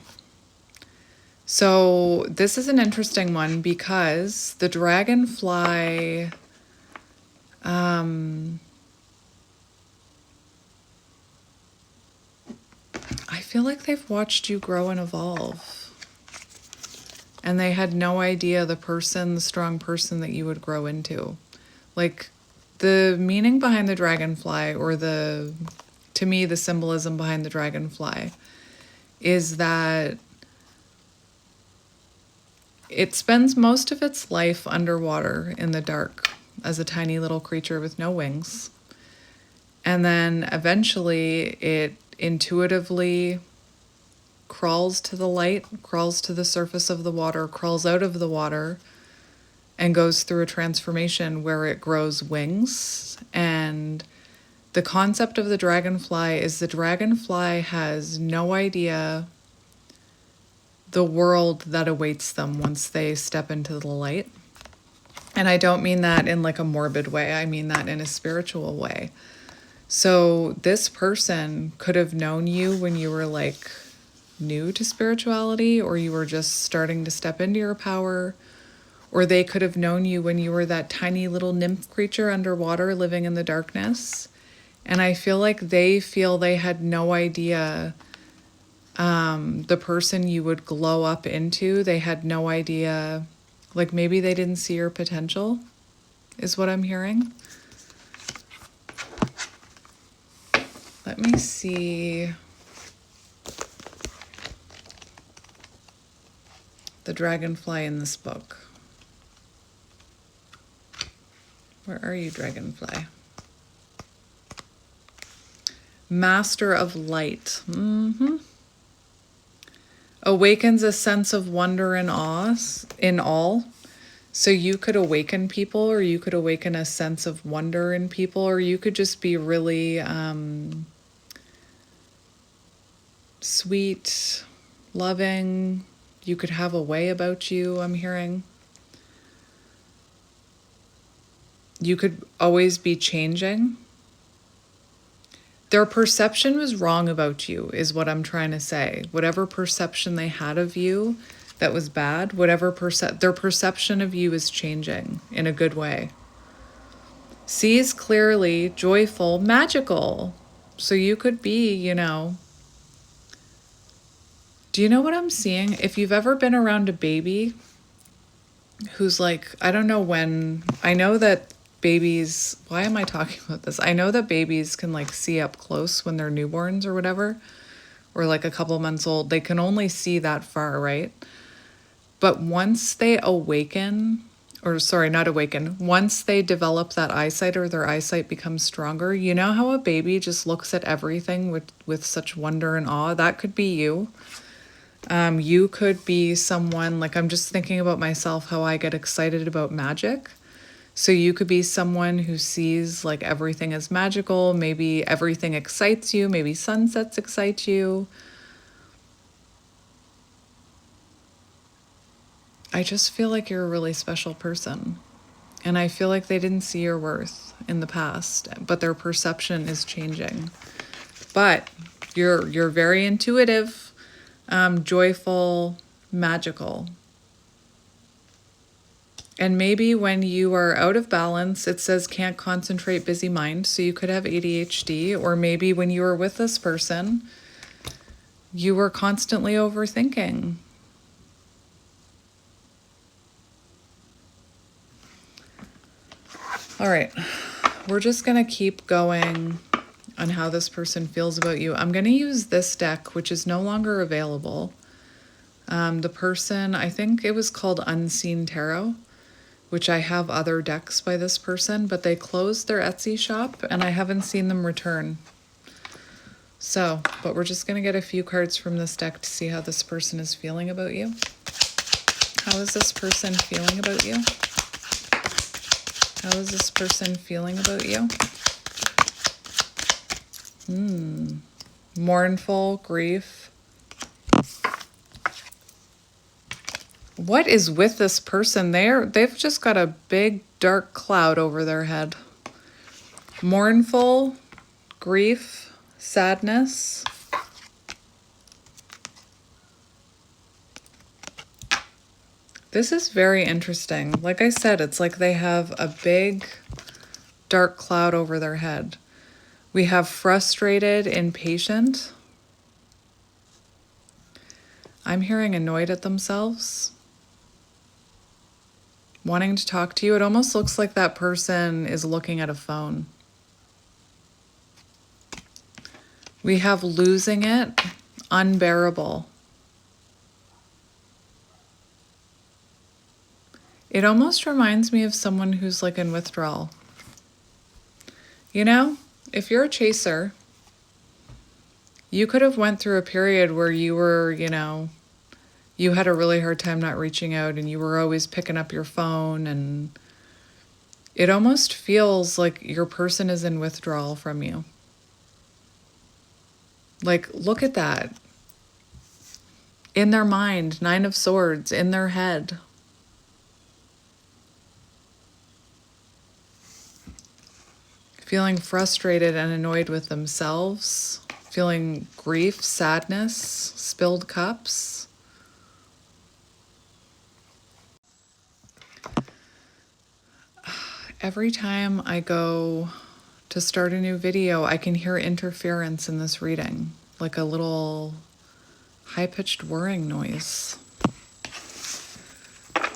So this is an interesting one because the dragonfly, I feel like they've watched you grow and evolve. And they had no idea the strong person that you would grow into. Like, the meaning behind the dragonfly, or to me, the symbolism behind the dragonfly, is that it spends most of its life underwater in the dark as a tiny little creature with no wings. And then eventually it intuitively crawls to the light, crawls to the surface of the water, crawls out of the water, and goes through a transformation where it grows wings. And the concept of the dragonfly is the dragonfly has no idea the world that awaits them once they step into the light. And I don't mean that in like a morbid way. I mean that in a spiritual way. So this person could have known you when you were like new to spirituality, or you were just starting to step into your power, or they could have known you when you were that tiny little nymph creature underwater living in the darkness. And I feel like they had no idea the person you would glow up into. They had no idea, like maybe they didn't see your potential, is what I'm hearing. Let me see the dragonfly in this book. Where are you, dragonfly? Master of light. Awakens a sense of wonder and awe in all. So you could awaken people, or you could awaken a sense of wonder in people, or you could just be really sweet, loving. You could have a way about you, I'm hearing. You could always be changing. Their perception was wrong about you, is what I'm trying to say. Whatever perception they had of you that was bad, their perception of you is changing in a good way. Sees clearly, joyful, magical. So you could be, do you know what I'm seeing? If you've ever been around a baby who's like, I don't know when, I know that babies, why am I talking about this? I know that babies can like see up close when they're newborns or whatever, or like a couple months old. They can only see that far, right? But once they awaken, or sorry, not awaken, once they develop that eyesight or their eyesight becomes stronger, you know how a baby just looks at everything with such wonder and awe? That could be you. You could be someone, like I'm just thinking about myself, how I get excited about magic. So you could be someone who sees like everything as magical. Maybe everything excites you. Maybe sunsets excite you. I just feel like you're a really special person. And I feel like they didn't see your worth in the past, but their perception is changing. But you're very intuitive, joyful, magical. And maybe when you are out of balance, it says can't concentrate, busy mind. So you could have ADHD, or maybe when you were with this person, you were constantly overthinking. All right, we're just going to keep going on how this person feels about you. I'm going to use this deck, which is no longer available. The person, I think it was called Unseen Tarot, which I have other decks by this person, but they closed their Etsy shop and I haven't seen them return. So, but we're just going to get a few cards from this deck to see how this person is feeling about you. How is this person feeling about you? How is this person feeling about you? Mournful, grief. What is with this person? They've just got a big dark cloud over their head. Mournful, grief, sadness. This is very interesting. Like I said, it's like they have a big dark cloud over their head. We have frustrated, impatient. I'm hearing annoyed at themselves. Wanting to talk to you. It almost looks like that person is looking at a phone. We have losing it, unbearable. It almost reminds me of someone who's like in withdrawal. You know, if you're a chaser, you could have went through a period where you were, you had a really hard time not reaching out and you were always picking up your phone, and it almost feels like your person is in withdrawal from you. Like, look at that. In their mind, 9 of Swords, in their head. Feeling frustrated and annoyed with themselves. Feeling grief, sadness, spilled cups. Every time I go to start a new video, I can hear interference in this reading, like a little high-pitched whirring noise.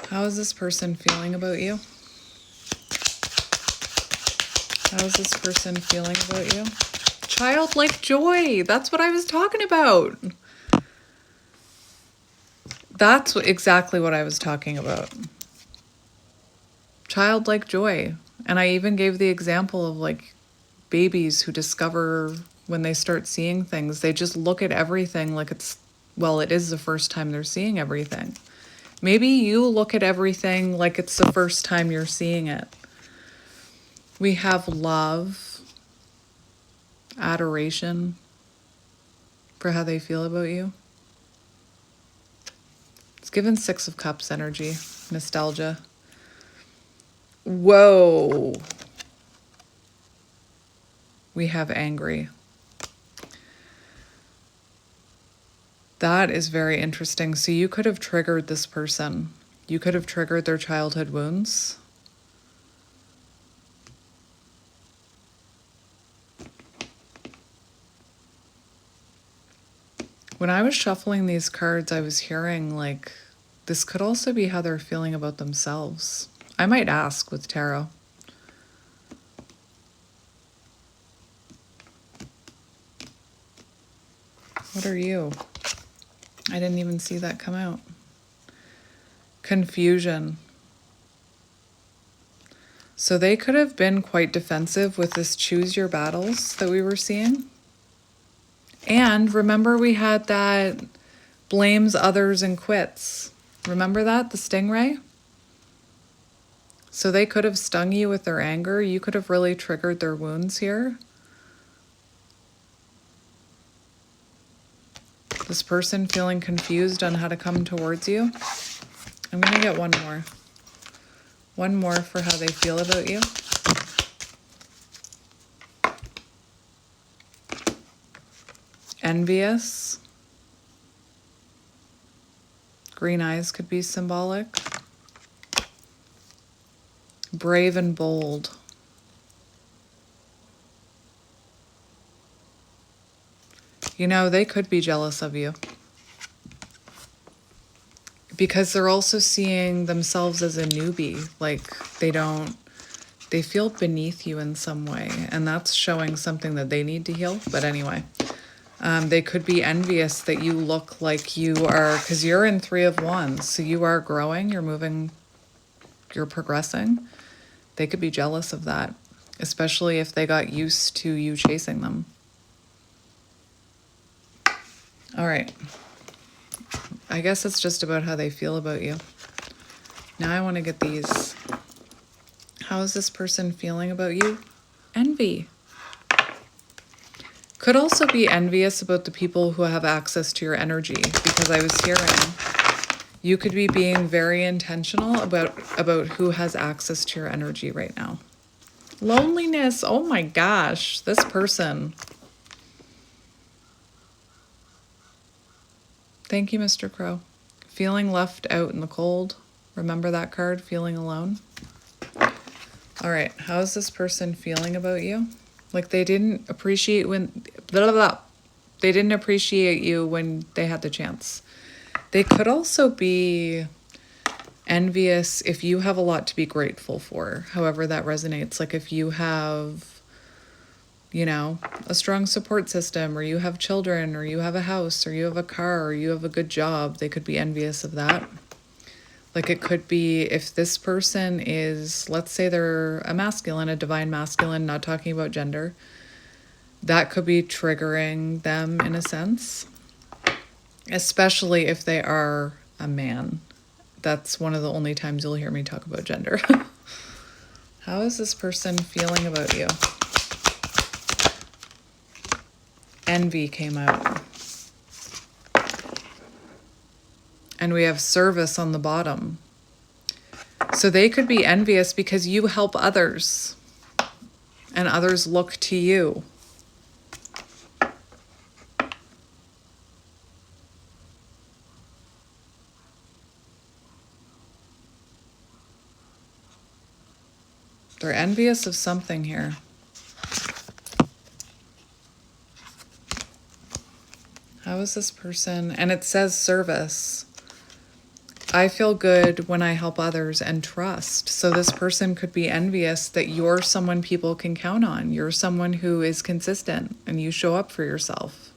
How is this person feeling about you? How is this person feeling about you? Childlike joy. That's what I was talking about. That's exactly what I was talking about. Childlike joy. And I even gave the example of like babies who discover when they start seeing things, they just look at everything like it is the first time they're seeing everything. Maybe you look at everything like it's the first time you're seeing it. We have love, adoration for how they feel about you. It's given Six of Cups energy, nostalgia. Whoa. We have angry. That is very interesting. So you could have triggered this person. You could have triggered their childhood wounds. When I was shuffling these cards, I was hearing like, this could also be how they're feeling about themselves. I might ask with tarot. What are you? I didn't even see that come out. Confusion. So they could have been quite defensive with this choose your battles that we were seeing. And remember we had that blames others and quits. Remember that, the stingray? So they could have stung you with their anger. You could have really triggered their wounds here. This person feeling confused on how to come towards you. I'm going to get one more. One more for how they feel about you. Envious. Green eyes could be symbolic. Brave and bold. You know, they could be jealous of you. Because they're also seeing themselves as a newbie. Like they feel beneath you in some way. And that's showing something that they need to heal. But anyway, they could be envious that you look like you are, because you're in Three of Wands. So you are growing, you're moving, you're progressing. They could be jealous of that, especially if they got used to you chasing them. All right. I guess it's just about how they feel about you. Now I want to get these. How is this person feeling about you? Envy. Could also be envious about the people who have access to your energy, because I was hearing you could be being very intentional about who has access to your energy right now. Loneliness. Oh my gosh, this person. Thank you, Mr. Crow. Feeling left out in the cold. Remember that card, feeling alone? All right, how is this person feeling about you? Like they didn't appreciate when... Blah, blah, blah. They didn't appreciate you when they had the chance. They could also be envious if you have a lot to be grateful for, however that resonates. Like if you have, you know, a strong support system, or you have children, or you have a house, or you have a car, or you have a good job, they could be envious of that. Like it could be if this person is, let's say they're a masculine, a divine masculine, not talking about gender, that could be triggering them in a sense, especially if they are a man. That's one of the only times you'll hear me talk about gender. How is this person feeling about you? Envy came out. And we have service on the bottom. So they could be envious because you help others and others look to you. They're envious of something here. How is this person? And it says service. I feel good when I help others and trust. So this person could be envious that you're someone people can count on. You're someone who is consistent and you show up for yourself.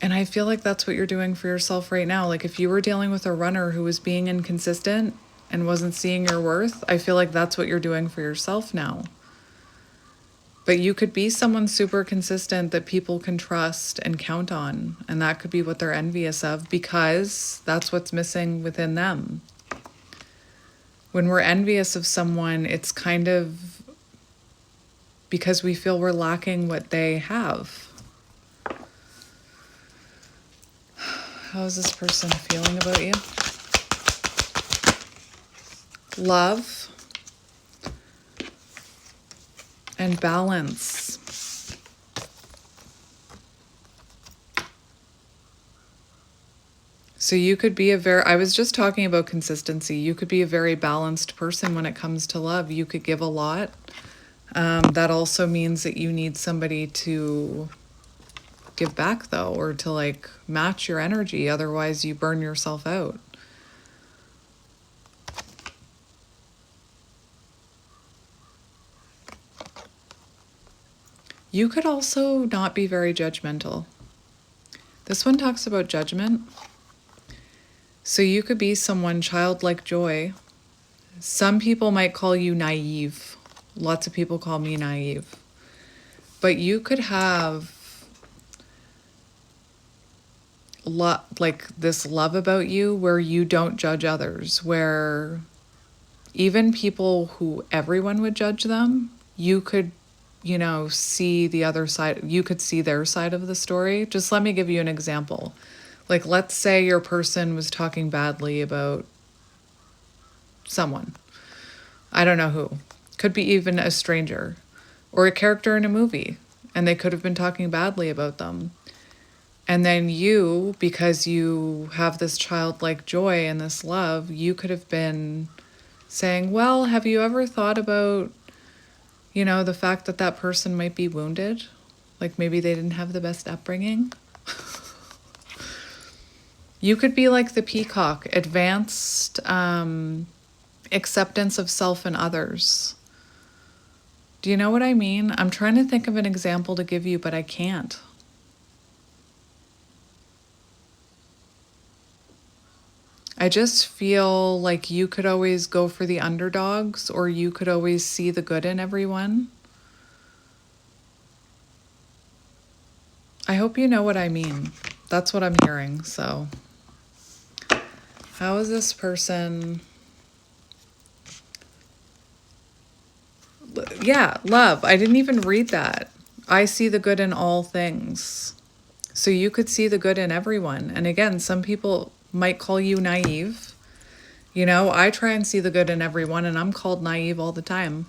And I feel like that's what you're doing for yourself right now. Like if you were dealing with a runner who was being inconsistent and wasn't seeing your worth, I feel like that's what you're doing for yourself now. But you could be someone super consistent that people can trust and count on. And that could be what they're envious of because that's what's missing within them. When we're envious of someone, it's kind of because we feel we're lacking what they have. How is this person feeling about you? Love and balance. So you could be I was just talking about consistency. You could be a very balanced person when it comes to love. You could give a lot. That also means that you need somebody to give back though, or to like match your energy. Otherwise you burn yourself out. You could also not be very judgmental. This one talks about judgment. So you could be someone childlike joy. Some people might call you naive. Lots of people call me naive. But you could have like this love about you where you don't judge others, where even people who everyone would judge them, you could, see the other side. You could see their side of the story. Just let me give you an example. Like, let's say your person was talking badly about someone. I don't know who. Could be even a stranger or a character in a movie, and they could have been talking badly about them. And then you, because you have this childlike joy and this love, you could have been saying, well, have you ever thought about, the fact that that person might be wounded? Like maybe they didn't have the best upbringing. You could be like the peacock, advanced acceptance of self and others. Do you know what I mean? I'm trying to think of an example to give you, but I can't. I just feel like you could always go for the underdogs, or you could always see the good in everyone. I hope you know what I mean. That's what I'm hearing. So, how is this person? Yeah, love. I didn't even read that. I see the good in all things. So you could see the good in everyone. And again, some people might call you naive. I try and see the good in everyone, and I'm called naive all the time.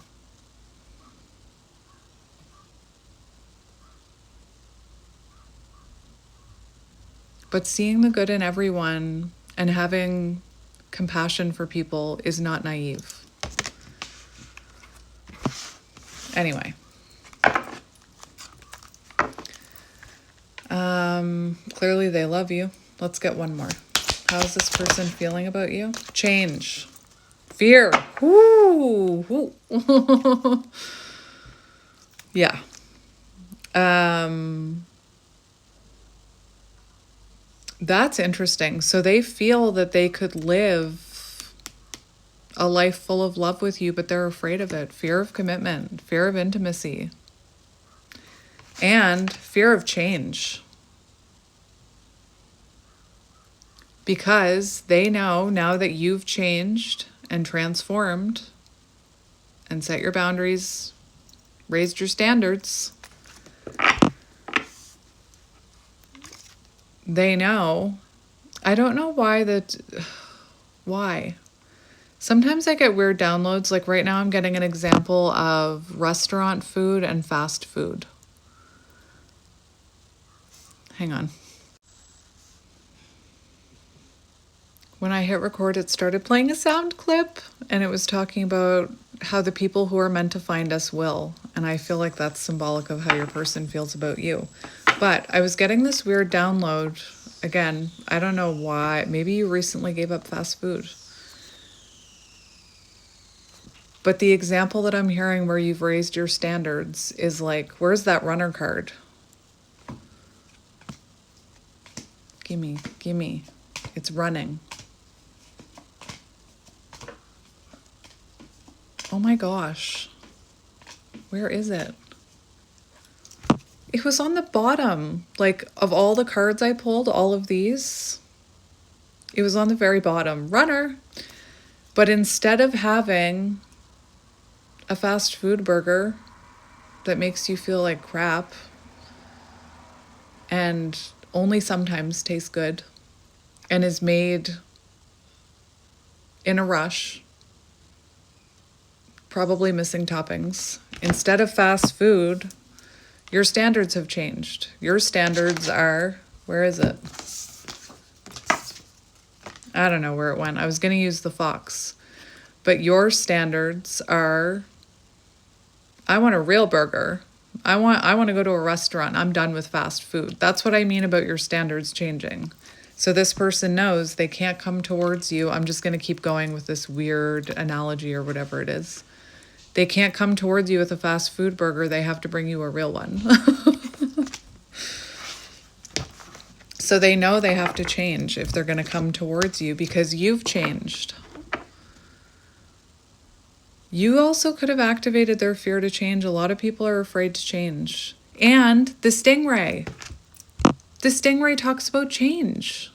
But seeing the good in everyone and having compassion for people is not naive. Anyway. Clearly they love you. Let's get one more. How's this person feeling about you? Change. Fear. Woo. Yeah. That's interesting. So they feel that they could live a life full of love with you, but they're afraid of it. Fear of commitment, fear of intimacy, and fear of change. Because they know now that you've changed and transformed and set your boundaries, raised your standards, they know. I don't know why. Sometimes I get weird downloads. Like right now I'm getting an example of restaurant food and fast food. Hang on. When I hit record, it started playing a sound clip, and it was talking about how the people who are meant to find us will. And I feel like that's symbolic of how your person feels about you. But I was getting this weird download. Again, I don't know why. Maybe you recently gave up fast food. But the example that I'm hearing where you've raised your standards is like, where's that runner card? Gimme. It's running. Oh my gosh. Where is it? It was on the bottom. Like, of all the cards I pulled, all of these, it was on the very bottom. Runner. But instead of having a fast food burger that makes you feel like crap and only sometimes tastes good and is made in a rush, probably missing toppings, instead of fast food, your standards have changed. Your standards are, where is it? I don't know where it went. I was going to use the fox. But your standards are, I want a real burger. I want to go to a restaurant. I'm done with fast food. That's what I mean about your standards changing. So this person knows they can't come towards you. I'm just going to keep going with this weird analogy or whatever it is. They can't come towards you with a fast food burger. They have to bring you a real one. So they know they have to change if they're going to come towards you because you've changed. You also could have activated their fear to change. A lot of people are afraid to change. And the stingray. The stingray talks about change.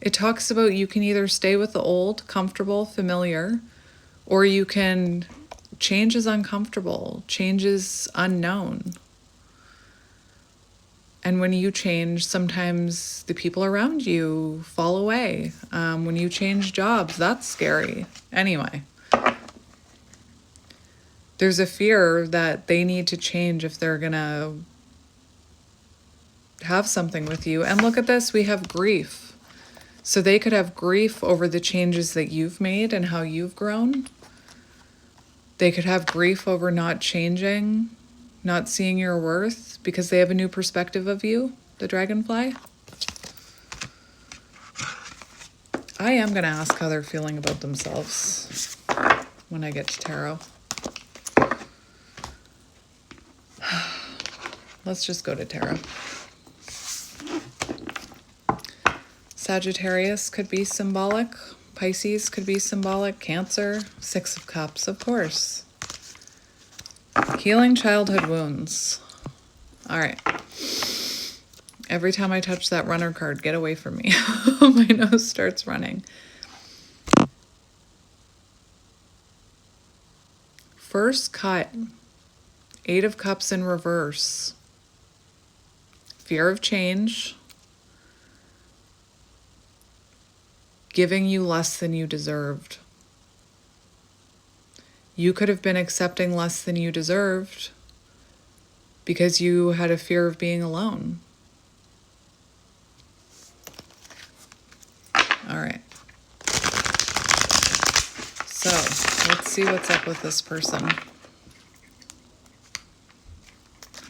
It talks about you can either stay with the old, comfortable, familiar, or you can change is uncomfortable. Change is unknown. And when you change, sometimes the people around you fall away. When you change jobs, that's scary. Anyway, there's a fear that they need to change if they're going to have something with you. And look at this, we have grief. So they could have grief over the changes that you've made and how you've grown. They could have grief over not changing, not seeing your worth because they have a new perspective of you, the dragonfly. I am going to ask how they're feeling about themselves when I get to tarot. Let's just go to tarot. Sagittarius could be symbolic. Pisces could be symbolic. Cancer, Six of Cups, of course. Healing childhood wounds. All right. Every time I touch that runner card, get away from me. My nose starts running. First cut. Eight of Cups in reverse. Fear of change. Giving you less than you deserved. You could have been accepting less than you deserved because you had a fear of being alone. All right. So let's see what's up with this person.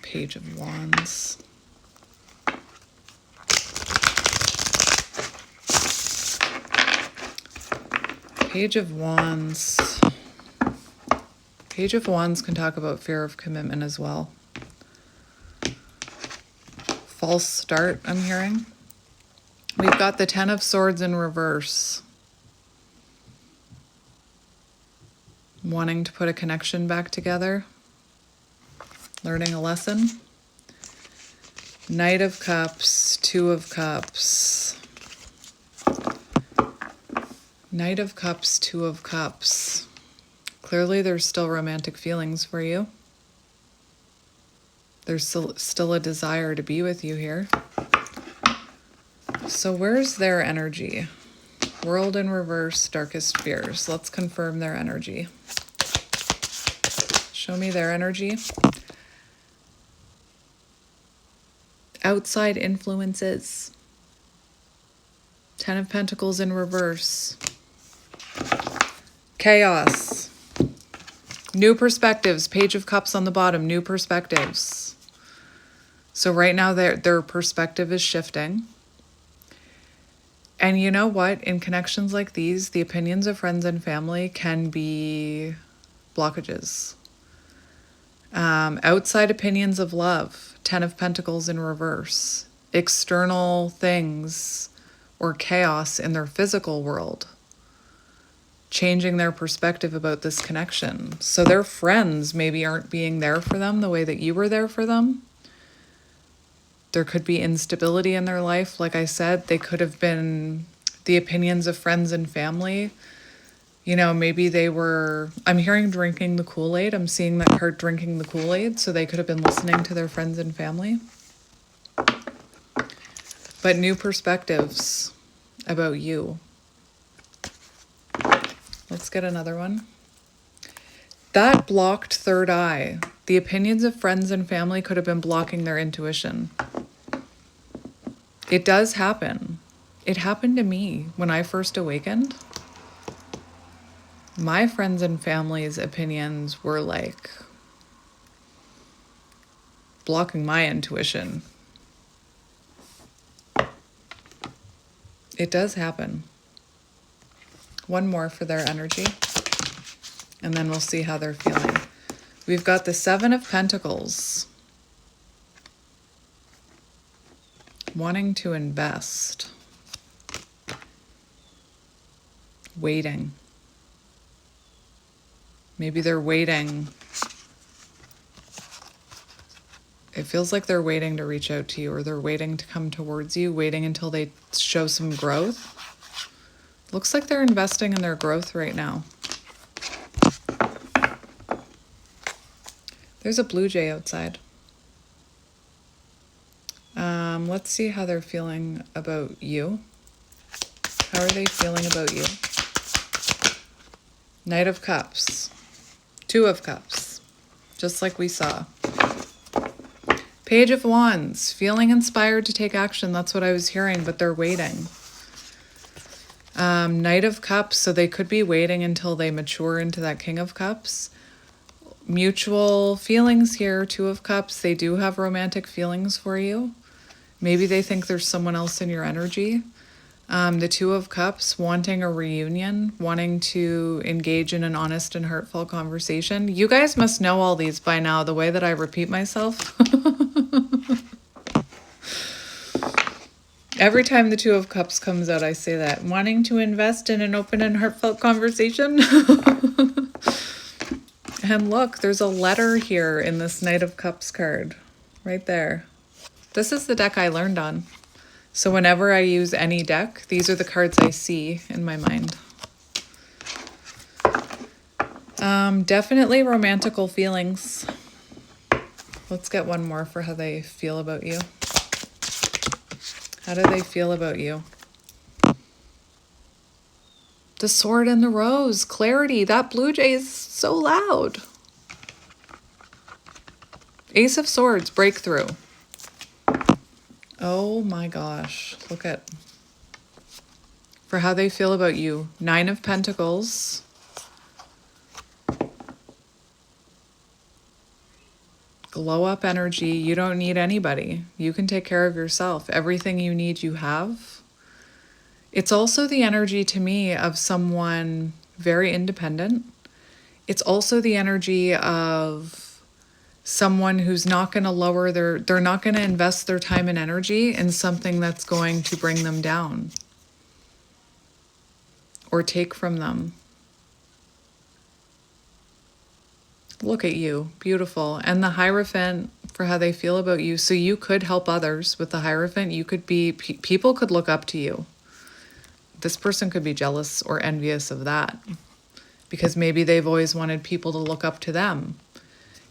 Page of Wands. Page of Wands. Page of Wands can talk about fear of commitment as well. False start, I'm hearing. We've got the Ten of Swords in reverse. Wanting to put a connection back together. Learning a lesson. Knight of Cups, Two of Cups. Knight of Cups, Two of Cups. Clearly there's still romantic feelings for you. There's still a desire to be with you here. So where's their energy? World in reverse, darkest fears. Let's confirm their energy. Show me their energy. Outside influences. Ten of Pentacles in reverse. Chaos. New perspectives. Page of Cups on the bottom. New perspectives. So right now their perspective is shifting. And you know what? In connections like these, the opinions of friends and family can be blockages. Outside opinions of love. Ten of Pentacles in reverse. External things or chaos in their physical world. Changing their perspective about this connection. So their friends maybe aren't being there for them the way that you were there for them. There could be instability in their life. Like I said, they could have been the opinions of friends and family. You know, maybe they were, I'm hearing drinking the Kool-Aid. I'm seeing that card, drinking the Kool-Aid. So they could have been listening to their friends and family. But new perspectives about you. Let's get another one. That blocked third eye. The opinions of friends and family could have been blocking their intuition. It does happen. It happened to me when I first awakened. My friends and family's opinions were like blocking my intuition. It does happen. One more for their energy, and then we'll see how they're feeling. We've got the Seven of Pentacles. Wanting to invest. Waiting. Maybe they're waiting. It feels like they're waiting to reach out to you, or they're waiting to come towards you, waiting until they show some growth. Looks like they're investing in their growth right now. There's a blue jay outside. Let's see how they're feeling about you. How are they feeling about you? Knight of Cups. Two of Cups. Just like we saw. Page of Wands. Feeling inspired to take action. That's what I was hearing, but they're waiting. Knight of Cups. So they could be waiting until they mature into that King of Cups. Mutual feelings here. Two of Cups. They do have romantic feelings for you. Maybe they think there's someone else in your energy. The Two of Cups, wanting a reunion, wanting to engage in an honest and heartfelt conversation. You guys must know all these by now, the way that I repeat myself. Every time the Two of Cups comes out, I say that. Wanting to invest in an open and heartfelt conversation. And look, there's a letter here in this Knight of Cups card. Right there. This is the deck I learned on. So whenever I use any deck, these are the cards I see in my mind. Definitely romantical feelings. Let's get one more for how they feel about you. How do they feel about you? The Sword and the Rose. Clarity. That blue jay is so loud. Ace of Swords. Breakthrough. Oh my gosh. Look at... For how they feel about you. Nine of Pentacles. Glow up energy. You don't need anybody. You can take care of yourself. Everything you need, you have. It's also the energy to me of someone very independent. It's also the energy of someone who's not going to lower they're not going to invest their time and energy in something that's going to bring them down or take from them. Look at you. Beautiful. And the Hierophant, for how they feel about you. So you could help others with the Hierophant. You could be, people could look up to you. This person could be jealous or envious of that because maybe they've always wanted people to look up to them.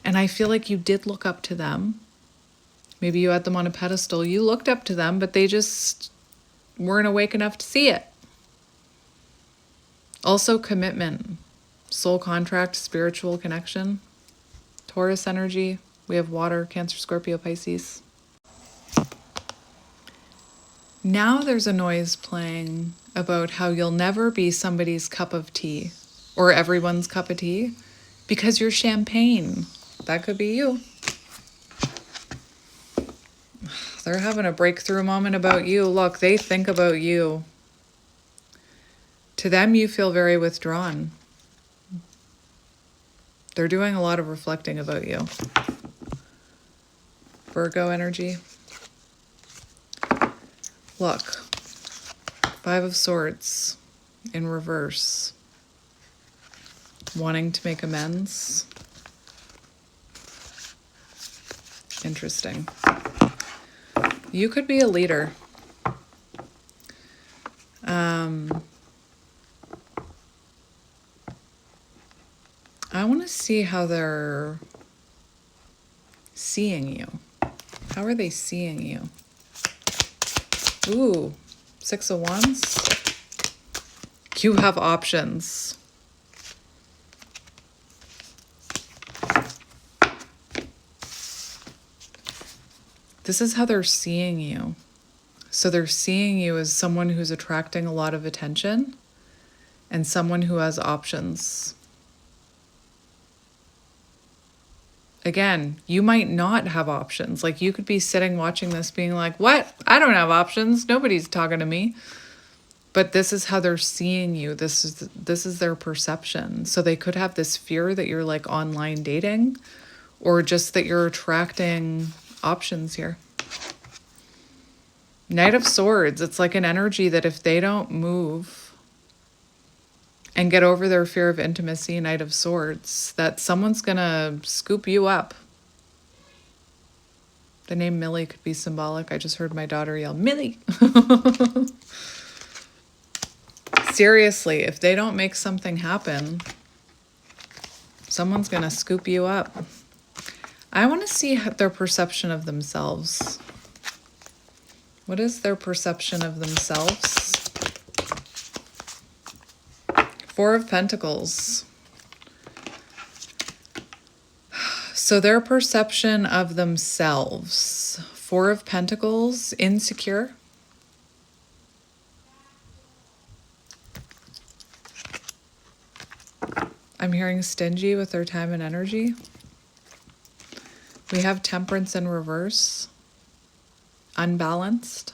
And I feel like you did look up to them. Maybe you had them on a pedestal. You looked up to them, but they just weren't awake enough to see it. Also, commitment, soul contract, spiritual connection, Taurus energy. We have water, Cancer, Scorpio, Pisces. Now there's a noise playing about how you'll never be somebody's cup of tea or everyone's cup of tea because you're champagne. That could be you. They're having a breakthrough moment about you. Look, they think about you. To them, you feel very withdrawn. They're doing a lot of reflecting about you. Virgo energy. Look. Five of Swords in reverse. Wanting to make amends. Interesting. You could be a leader. I want to see how they're seeing you. How are they seeing you? Ooh, 6 of Wands. You have options. This is how they're seeing you. So they're seeing you as someone who's attracting a lot of attention and someone who has options. Again, you might not have options. Like, you could be sitting watching this being like, what? I don't have options. Nobody's talking to me. But this is how they're seeing you. This is their perception. So they could have this fear that you're like online dating, or just that you're attracting options here. Knight of Swords. It's like an energy that if they don't move and get over their fear of intimacy, Knight of Swords, that someone's gonna scoop you up. The name Millie could be symbolic. I just heard my daughter yell, Millie. Seriously, if they don't make something happen, someone's gonna scoop you up. I want to see their perception of themselves. What is their perception of themselves? 4 of Pentacles. So their perception of themselves. 4 of Pentacles, insecure. I'm hearing stingy with their time and energy. We have Temperance in reverse. Unbalanced.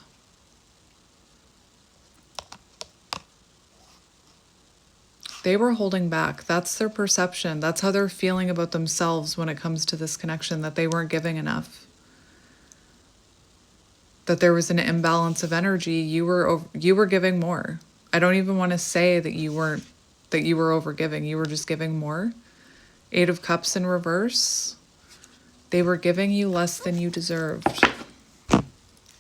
They were holding back. That's their perception. That's how they're feeling about themselves when it comes to this connection, that they weren't giving enough. That there was an imbalance of energy. You were giving more. I don't even want to say that you were overgiving. You were just giving more. 8 of Cups in reverse. They were giving you less than you deserved.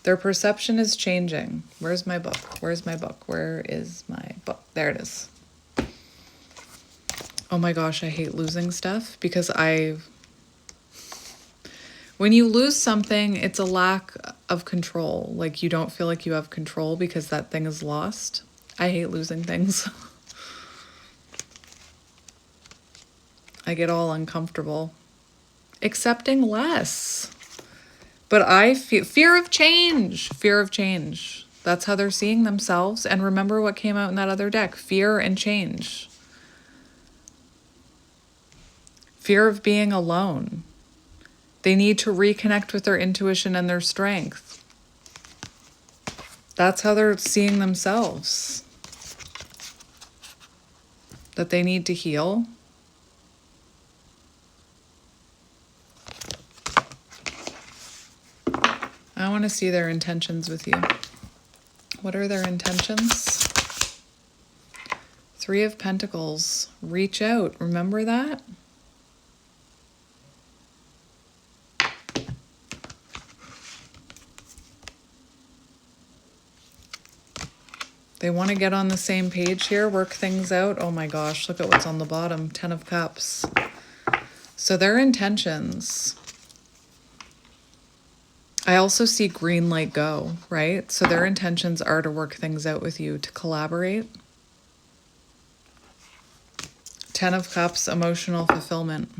Their perception is changing. Where's my book? Where's my book? Where is my book? There it is. Oh my gosh, I hate losing stuff because when you lose something, it's a lack of control. Like, you don't feel like you have control because that thing is lost. I hate losing things. I get all uncomfortable. Accepting less. But I feel fear of change. Fear of change. That's how they're seeing themselves. And remember what came out in that other deck. Fear and change. Fear of being alone. They need to reconnect with their intuition and their strength. That's how they're seeing themselves. That they need to heal. I want to see their intentions with you. What are their intentions? 3 of Pentacles. Reach out. Remember that? They want to get on the same page here, work things out. Oh my gosh, look at what's on the bottom. 10 of Cups. So their intentions. I also see green light go, right? So their intentions are to work things out with you, to collaborate. 10 of Cups, emotional fulfillment.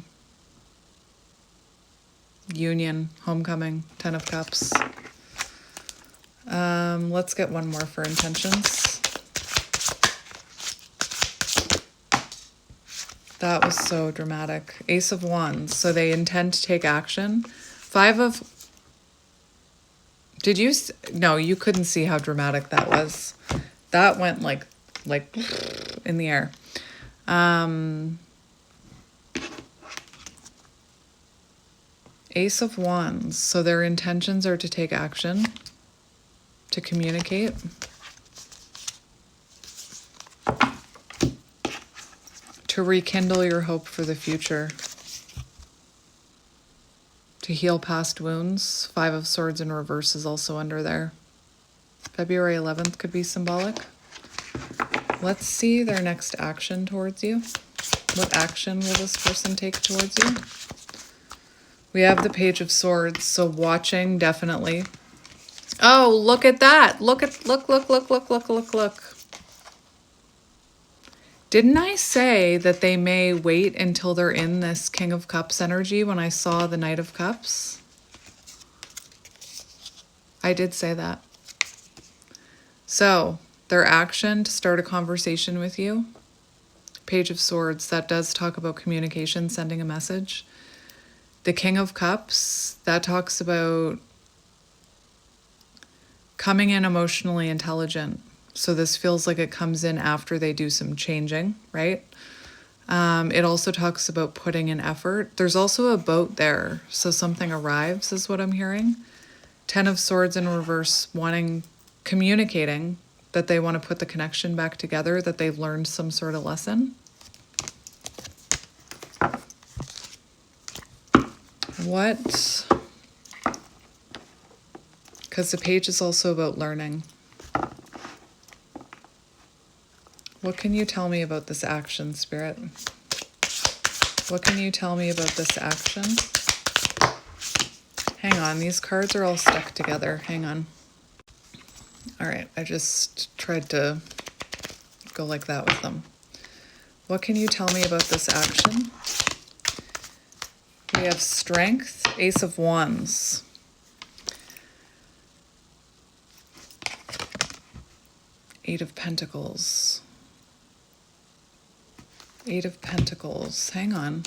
Union, homecoming, 10 of Cups. Let's get one more for intentions. That was so dramatic. Ace of Wands. So they intend to take action. 5 of... Did you... No, you couldn't see how dramatic that was. That went like in the air. Ace of Wands. So their intentions are to take action, to communicate. To rekindle your hope for the future. to heal past wounds. 5 of Swords in reverse is also under there. February 11th could be symbolic. Let's see their next action towards you. What action will this person take towards you? We have the Page of Swords, so watching, definitely. Oh, look at that. Look. Didn't I say that they may wait until they're in this King of Cups energy when I saw the Knight of Cups? I did say that. So, their action to start a conversation with you. Page of Swords, that does talk about communication, sending a message. The King of Cups, that talks about coming in emotionally intelligent. So this feels like it comes in after they do some changing, right? It also talks about putting in effort. There's also a boat there, so something arrives is what I'm hearing. 10 of Swords in reverse, communicating that they want to put the connection back together, that they've learned some sort of lesson. What? Because the page is also about learning. What can you tell me about this action, Spirit? What can you tell me about this action? Hang on, these cards are all stuck together. Hang on. All right, I just tried to go like that with them. What can you tell me about this action? We have Strength, Ace of Wands. Eight of Pentacles. Eight of Pentacles. Hang on.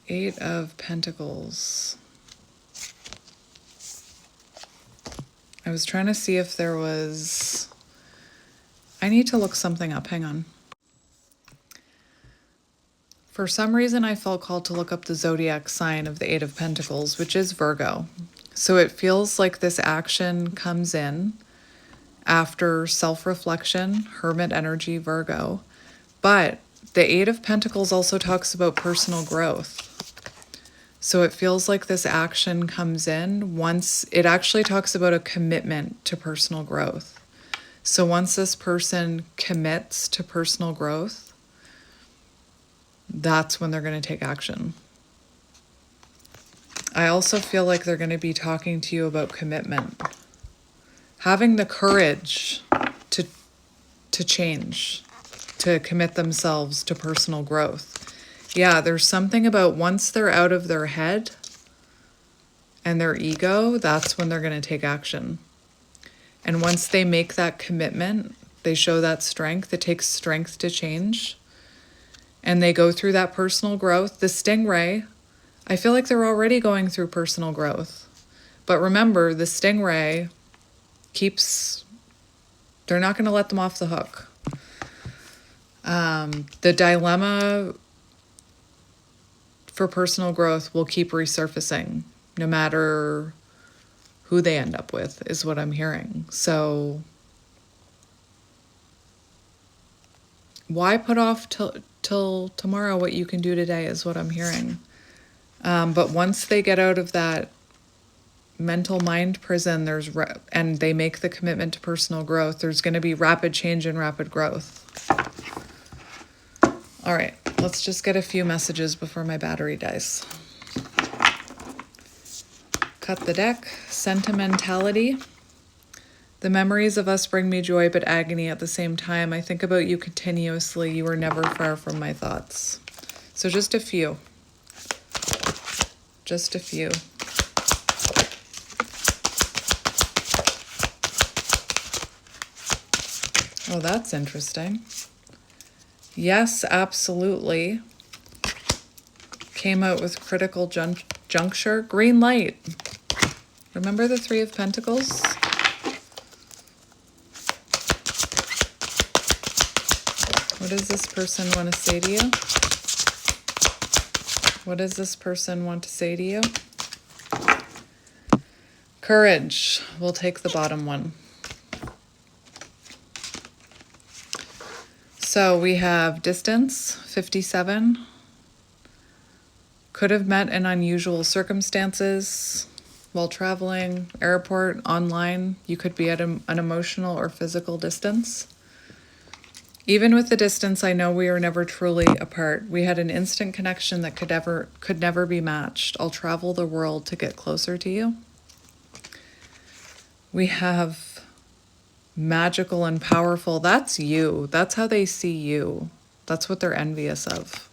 Eight of Pentacles. I was trying to see if there was... I need to look something up. Hang on. For some reason, I felt called to look up the zodiac sign of the Eight of Pentacles, which is Virgo. So it feels like this action comes in after self-reflection, Hermit energy, Virgo. But the Eight of Pentacles also talks about personal growth. So it feels like this action comes in once, it actually talks about a commitment to personal growth. So once this person commits to personal growth, that's when they're going to take action. I also feel like they're going to be talking to you about commitment. Having the courage to change, to commit themselves to personal growth. Yeah, there's something about once they're out of their head and their ego, that's when they're going to take action. And once they make that commitment, they show that strength. It takes strength to change. And they go through that personal growth. The stingray, I feel like they're already going through personal growth. But remember, the stingray they're not going to let them off the hook. The dilemma for personal growth will keep resurfacing no matter who they end up with, is what I'm hearing. So why put off till tomorrow what you can do today is what I'm hearing. But once they get out of that mental mind prison, and they make the commitment to personal growth, there's going to be rapid change and rapid growth. All right, let's just get a few messages before my battery dies. Cut the deck. Sentimentality. The memories of us bring me joy but agony at the same time. I think about you continuously. You are never far from my thoughts. So just a few. Just a few. Oh, that's interesting. Yes, absolutely. Came out with critical juncture. Green light. Remember the Three of Pentacles? What does this person want to say to you? What does this person want to say to you? Courage. We'll take the bottom one. So we have distance, 57. Could have met in unusual circumstances while traveling, airport, online. You could be at an emotional or physical distance. Even with the distance, I know we are never truly apart. We had an instant connection that could never be matched. I'll travel the world to get closer to you. We have magical and powerful. That's you. That's how they see you. That's what they're envious of.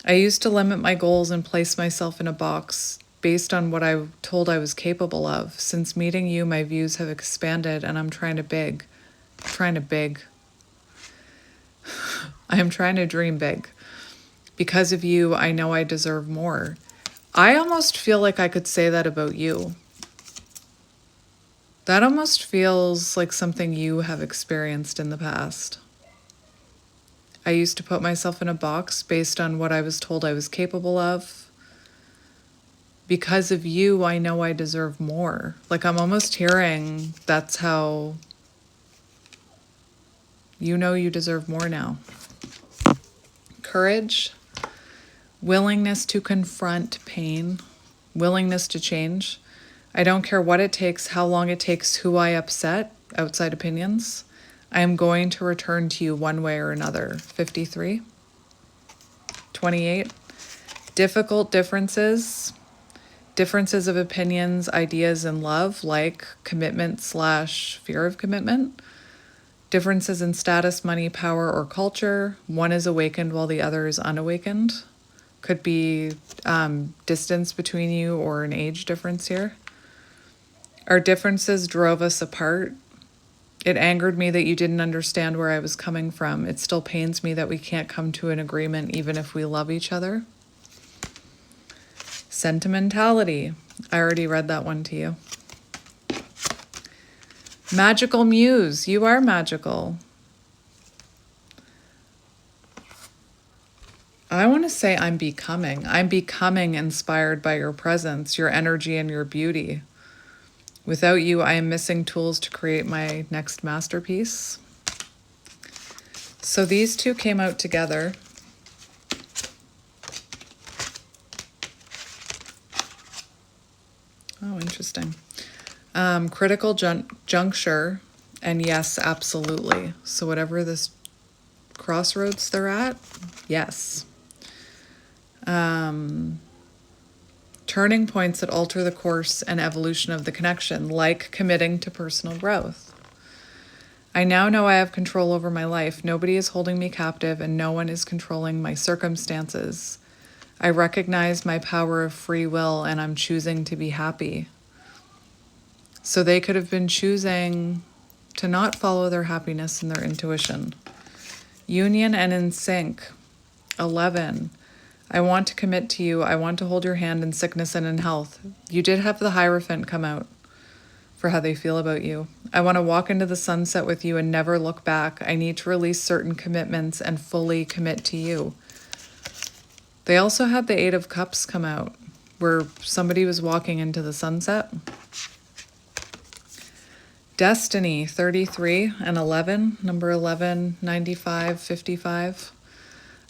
I used to limit my goals and place myself in a box based on what I told I was capable of. Since meeting you, my views have expanded and I'm trying to big. I am trying to dream big. Because of you, I know I deserve more. I almost feel like I could say that about you. That almost feels like something you have experienced in the past. I used to put myself in a box based on what I was told I was capable of. Because of you, I know I deserve more. Like, I'm almost hearing that's how you know you deserve more now. Courage, willingness to confront pain, willingness to change. I don't care what it takes, how long it takes, who I upset, outside opinions. I am going to return to you one way or another. 53. 28. Difficult differences. Differences of opinions, ideas, and love, like commitment / fear of commitment. Differences in status, money, power, or culture. One is awakened while the other is unawakened. Could be distance between you or an age difference here. Our differences drove us apart. It angered me that you didn't understand where I was coming from. It still pains me that we can't come to an agreement even if we love each other. Sentimentality. I already read that one to you. Magical muse. You are magical. I want to say I'm becoming. I'm becoming inspired by your presence, your energy, and your beauty. Without you, I am missing tools to create my next masterpiece. So these two came out together. Oh, interesting. Critical juncture, and yes, absolutely. So whatever this crossroads they're at, yes. Turning points that alter the course and evolution of the connection, like committing to personal growth. I now know I have control over my life. Nobody is holding me captive and no one is controlling my circumstances. I recognize my power of free will and I'm choosing to be happy. So they could have been choosing to not follow their happiness and their intuition. Union and in sync. 11. I want to commit to you. I want to hold your hand in sickness and in health. You did have the Hierophant come out for how they feel about you. I want to walk into the sunset with you and never look back. I need to release certain commitments and fully commit to you. They also had the Eight of Cups come out, where somebody was walking into the sunset. Destiny, 33 and 11, number 11, 95, 55.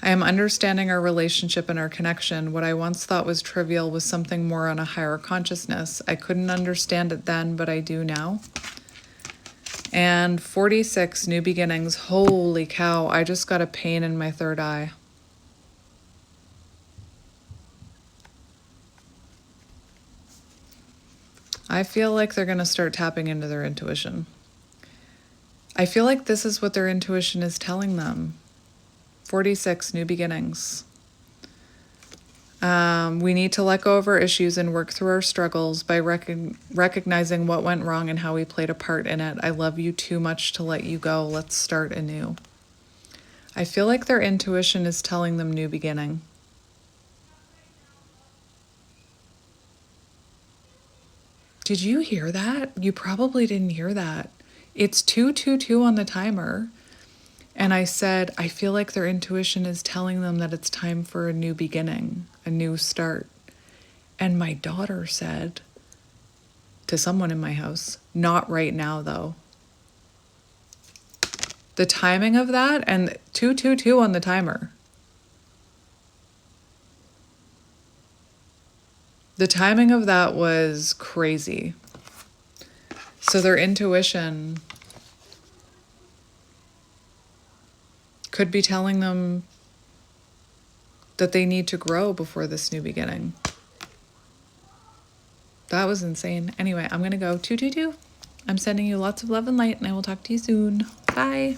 I am understanding our relationship and our connection. What I once thought was trivial was something more on a higher consciousness. I couldn't understand it then, but I do now. And 46, new beginnings. Holy cow, I just got a pain in my third eye. I feel like they're going to start tapping into their intuition. I feel like this is what their intuition is telling them. 46, new beginnings. We need to let go of our issues and work through our struggles by recognizing what went wrong and how we played a part in it. I love you too much to let you go. Let's start anew. I feel like their intuition is telling them new beginning. Did you hear that? You probably didn't hear that. It's 222 on the timer. And I said, I feel like their intuition is telling them that it's time for a new beginning, a new start. And my daughter said to someone in my house, not right now, though. The timing of that, and 222 on the timer. The timing of that was crazy. So their intuition could be telling them that they need to grow before this new beginning. That was insane. Anyway, I'm going to go 222. I'm sending you lots of love and light, and I will talk to you soon. Bye.